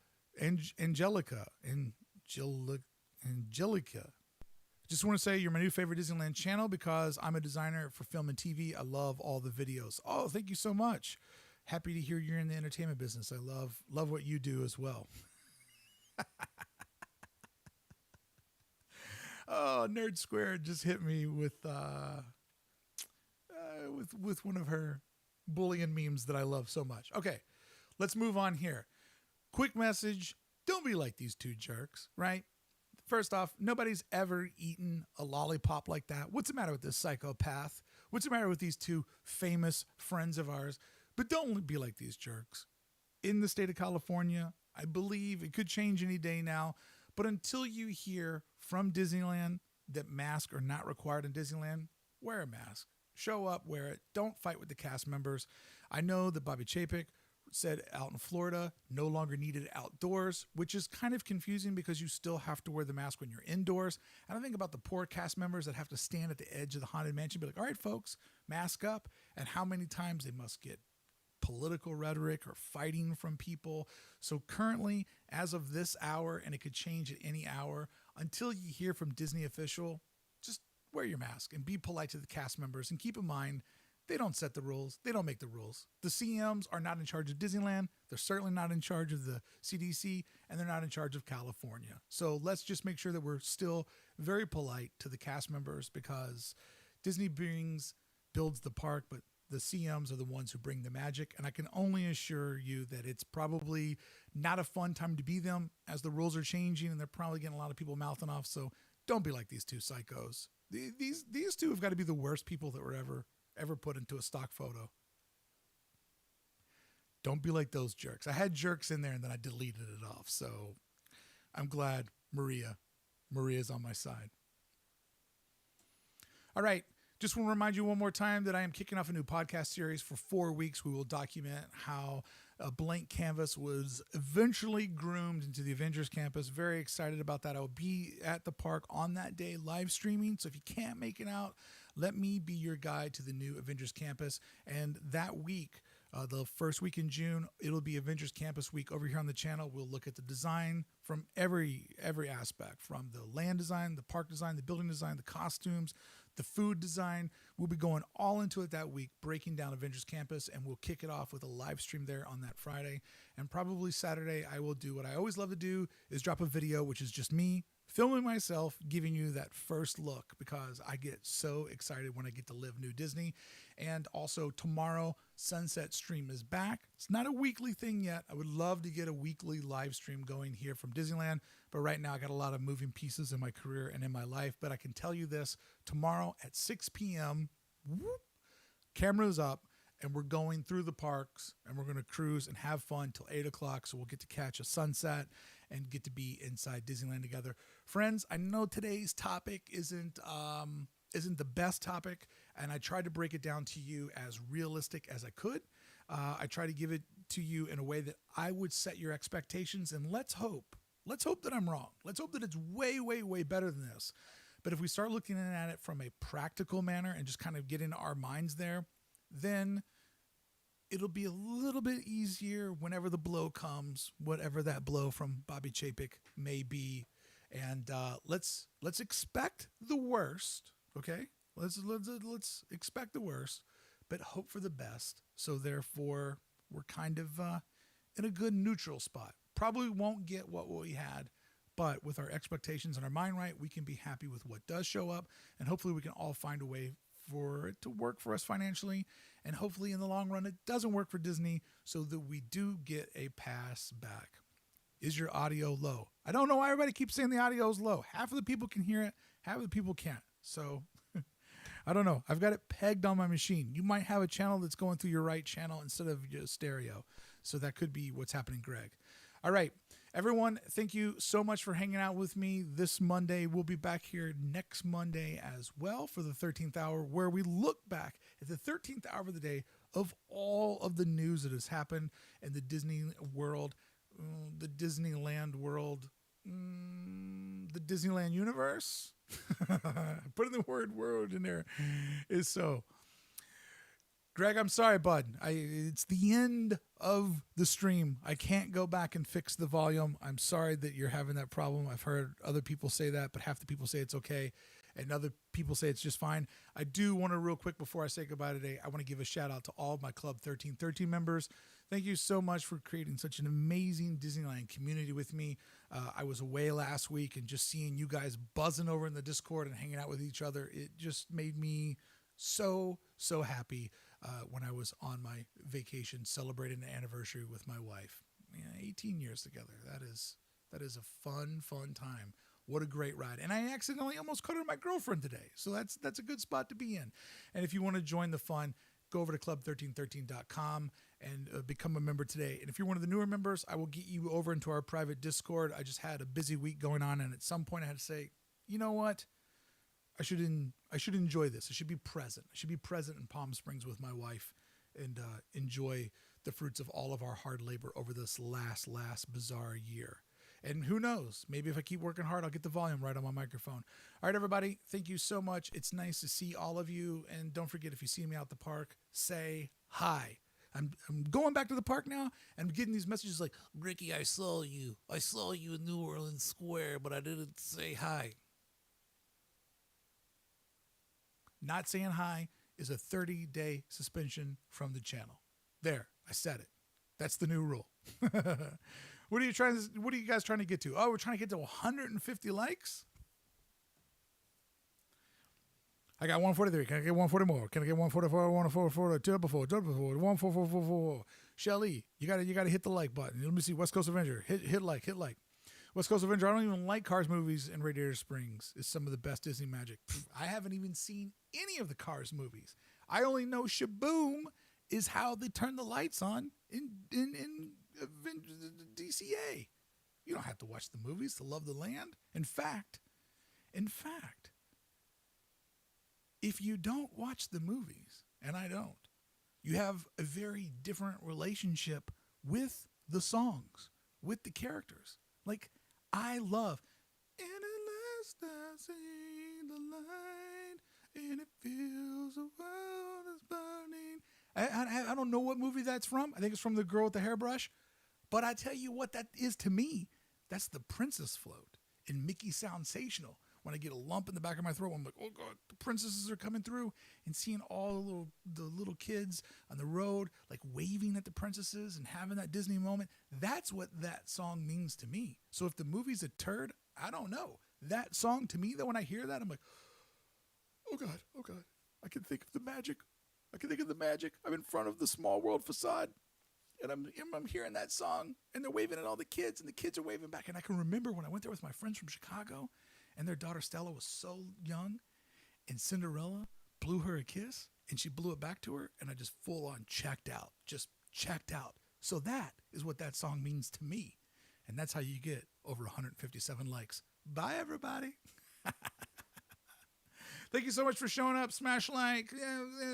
S1: Just want to say you're my new favorite Disneyland channel because I'm a designer for film and TV. I love all the videos. Oh, thank you so much. Happy to hear you're in the entertainment business. I love what you do as well. Oh, Nerd Squared just hit me with one of her bullying memes that I love so much. Okay, let's move on here. Quick message. Don't be like these 2 jerks, right? First off, nobody's ever eaten a lollipop like that. What's the matter with this psychopath? What's the matter with these 2 famous friends of ours? But don't be like these jerks. In the state of California, I believe it could change any day now, but until you hear from Disneyland that masks are not required in Disneyland, wear a mask. Show up, wear it. Don't fight with the cast members. I know that Bobby Chapek said out in Florida, no longer needed outdoors, which is kind of confusing because you still have to wear the mask when you're indoors. And I think about the poor cast members that have to stand at the edge of the Haunted Mansion and be like, all right, folks, mask up. And how many times they must get political rhetoric or fighting from people. So currently, as of this hour, and it could change at any hour, until you hear from Disney official, just wear your mask and be polite to the cast members. And keep in mind, they don't set the rules. They don't make the rules. The CMs are not in charge of Disneyland. They're certainly not in charge of the CDC, and they're not in charge of California. So let's just make sure that we're still very polite to the cast members, because Disney builds the park, but the CMs are the ones who bring the magic. And I can only assure you that it's probably not a fun time to be them, as the rules are changing and they're probably getting a lot of people mouthing off. So don't be like these 2 psychos. These 2 have got to be the worst people that were ever put into a stock photo. Don't be like those jerks. I had jerks in there and then I deleted it off. So I'm glad Maria's on my side. All right. Just want to remind you one more time that I am kicking off a new podcast series for 4 weeks. We will document how a blank canvas was eventually groomed into the Avengers campus. Very excited about that. I will be at the park on that day live streaming. So if you can't make it out, let me be your guide to the new Avengers campus. And that week, the first week in June, it'll be Avengers Campus Week over here on the channel. We'll look at the design from every aspect, from the land design, the park design, the building design, the costumes, the food design. We'll be going all into it that week, breaking down Avengers Campus, and we'll kick it off with a live stream there on that Friday. And probably Saturday, I will do what I always love to do, is drop a video, which is just me filming myself, giving you that first look, because I get so excited when I get to live New Disney. And also tomorrow, Sunset Stream is back. It's not a weekly thing yet. I would love to get a weekly live stream going here from Disneyland, but right now I got a lot of moving pieces in my career and in my life. But I can tell you this, tomorrow at 6 p.m., cameras up, and we're going through the parks, and we're going to cruise and have fun till 8 o'clock. So we'll get to catch a sunset and get to be inside Disneyland together. Friends, I know today's topic isn't the best topic, and I tried to break it down to you as realistic as I could. I try to give it to you in a way that I would set your expectations, and let's hope that I'm wrong. Let's hope that it's way, way, way better than this. But if we start looking at it from a practical manner and just kind of get into our minds there, then it'll be a little bit easier whenever the blow comes, whatever that blow from Bobby Chapek may be. And let's expect the worst, okay? Let's expect the worst, but hope for the best. So therefore, we're kind of in a good neutral spot. Probably won't get what we had, but with our expectations and our mind right, we can be happy with what does show up, and hopefully we can all find a way for it to work for us financially, and hopefully in the long run it doesn't work for Disney, so that we do get a pass back. Is your audio low? I don't know why everybody keeps saying the audio is low. Half of the people can hear it, half of the people can't. So I don't know. I've got it pegged on my machine. You might have a channel that's going through your right channel instead of your stereo. So that could be what's happening, Greg. All right, everyone, thank you so much for hanging out with me this Monday. We'll be back here next Monday as well for the 13th hour, where we look back at the 13th hour of the day of all of the news that has happened in the Disney world, the Disneyland world, the Disneyland universe. Putting the word world in there is so. Greg, I'm sorry, bud. It's the end of the stream. I can't go back and fix the volume. I'm sorry that you're having that problem. I've heard other people say that, but half the people say it's okay, and other people say it's just fine. I do want to, real quick, before I say goodbye today, I want to give a shout out to all of my Club 1313 members. Thank you so much for creating such an amazing Disneyland community with me. I was away last week, and just seeing you guys buzzing over in the Discord and hanging out with each other, it just made me so happy. When I was on my vacation celebrating an anniversary with my wife. 18 years together. That is a fun time. What a great ride. And I accidentally almost cut her my girlfriend today. So that's a good spot to be in. And if you want to join the fun, go over to club1313.com and become a member today. And if you're one of the newer members, I will get you over into our private Discord. I just had a busy week going on, and at some point I had to say, you know what? I should enjoy this. I should be present. I should be present in Palm Springs with my wife and enjoy the fruits of all of our hard labor over this last bizarre year. And who knows? Maybe if I keep working hard, I'll get the volume right on my microphone. All right, everybody. Thank you so much. It's nice to see all of you. And don't forget, if you see me out the park, say hi. I'm going back to the park now, and I'm getting these messages like, Brickey, I saw you in New Orleans Square, but I didn't say hi. Not saying hi is a 30-day suspension from the channel. There, I said it. That's the new rule. What are you guys trying to get to? Oh, we're trying to get to 150 likes? I got 143. Can I get 140 more? Can I get 144, 144, double 144, Shelly, you gotta hit the like button. Let me see. West Coast Avenger. Hit like. West Coast Avenger, I don't even like Cars movies, and Radiator Springs is some of the best Disney magic. I haven't even seen any of the Cars movies. I only know Shaboom is how they turn the lights on in DCA. You don't have to watch the movies to love the land. In fact, if you don't watch the movies, and I don't, you have a very different relationship with the songs, with the characters. Like, I love, and at last I see the light, and it feels the world is burning. I don't know what movie that's from. I think it's from The Girl with the Hairbrush. But I tell you what that is to me. That's the Princess Float in Mickey Soundsational. When I get a lump in the back of my throat, I'm like, oh God, the princesses are coming through, and seeing all the little kids on the road, like waving at the princesses and having that Disney moment. That's what that song means to me. So if the movie's a turd, I don't know. That song to me, though, when I hear that, I'm like, oh God, oh God. I can think of the magic. I can think of the magic. I'm in front of the Small World facade, and I'm hearing that song, and they're waving at all the kids, and the kids are waving back. And I can remember when I went there with my friends from Chicago, and their daughter Stella was so young, and Cinderella blew her a kiss, and she blew it back to her, and I just full on checked out, just checked out. So that is what that song means to me, and that's how you get over 157 likes. Bye, everybody. Thank you so much for showing up. Smash like.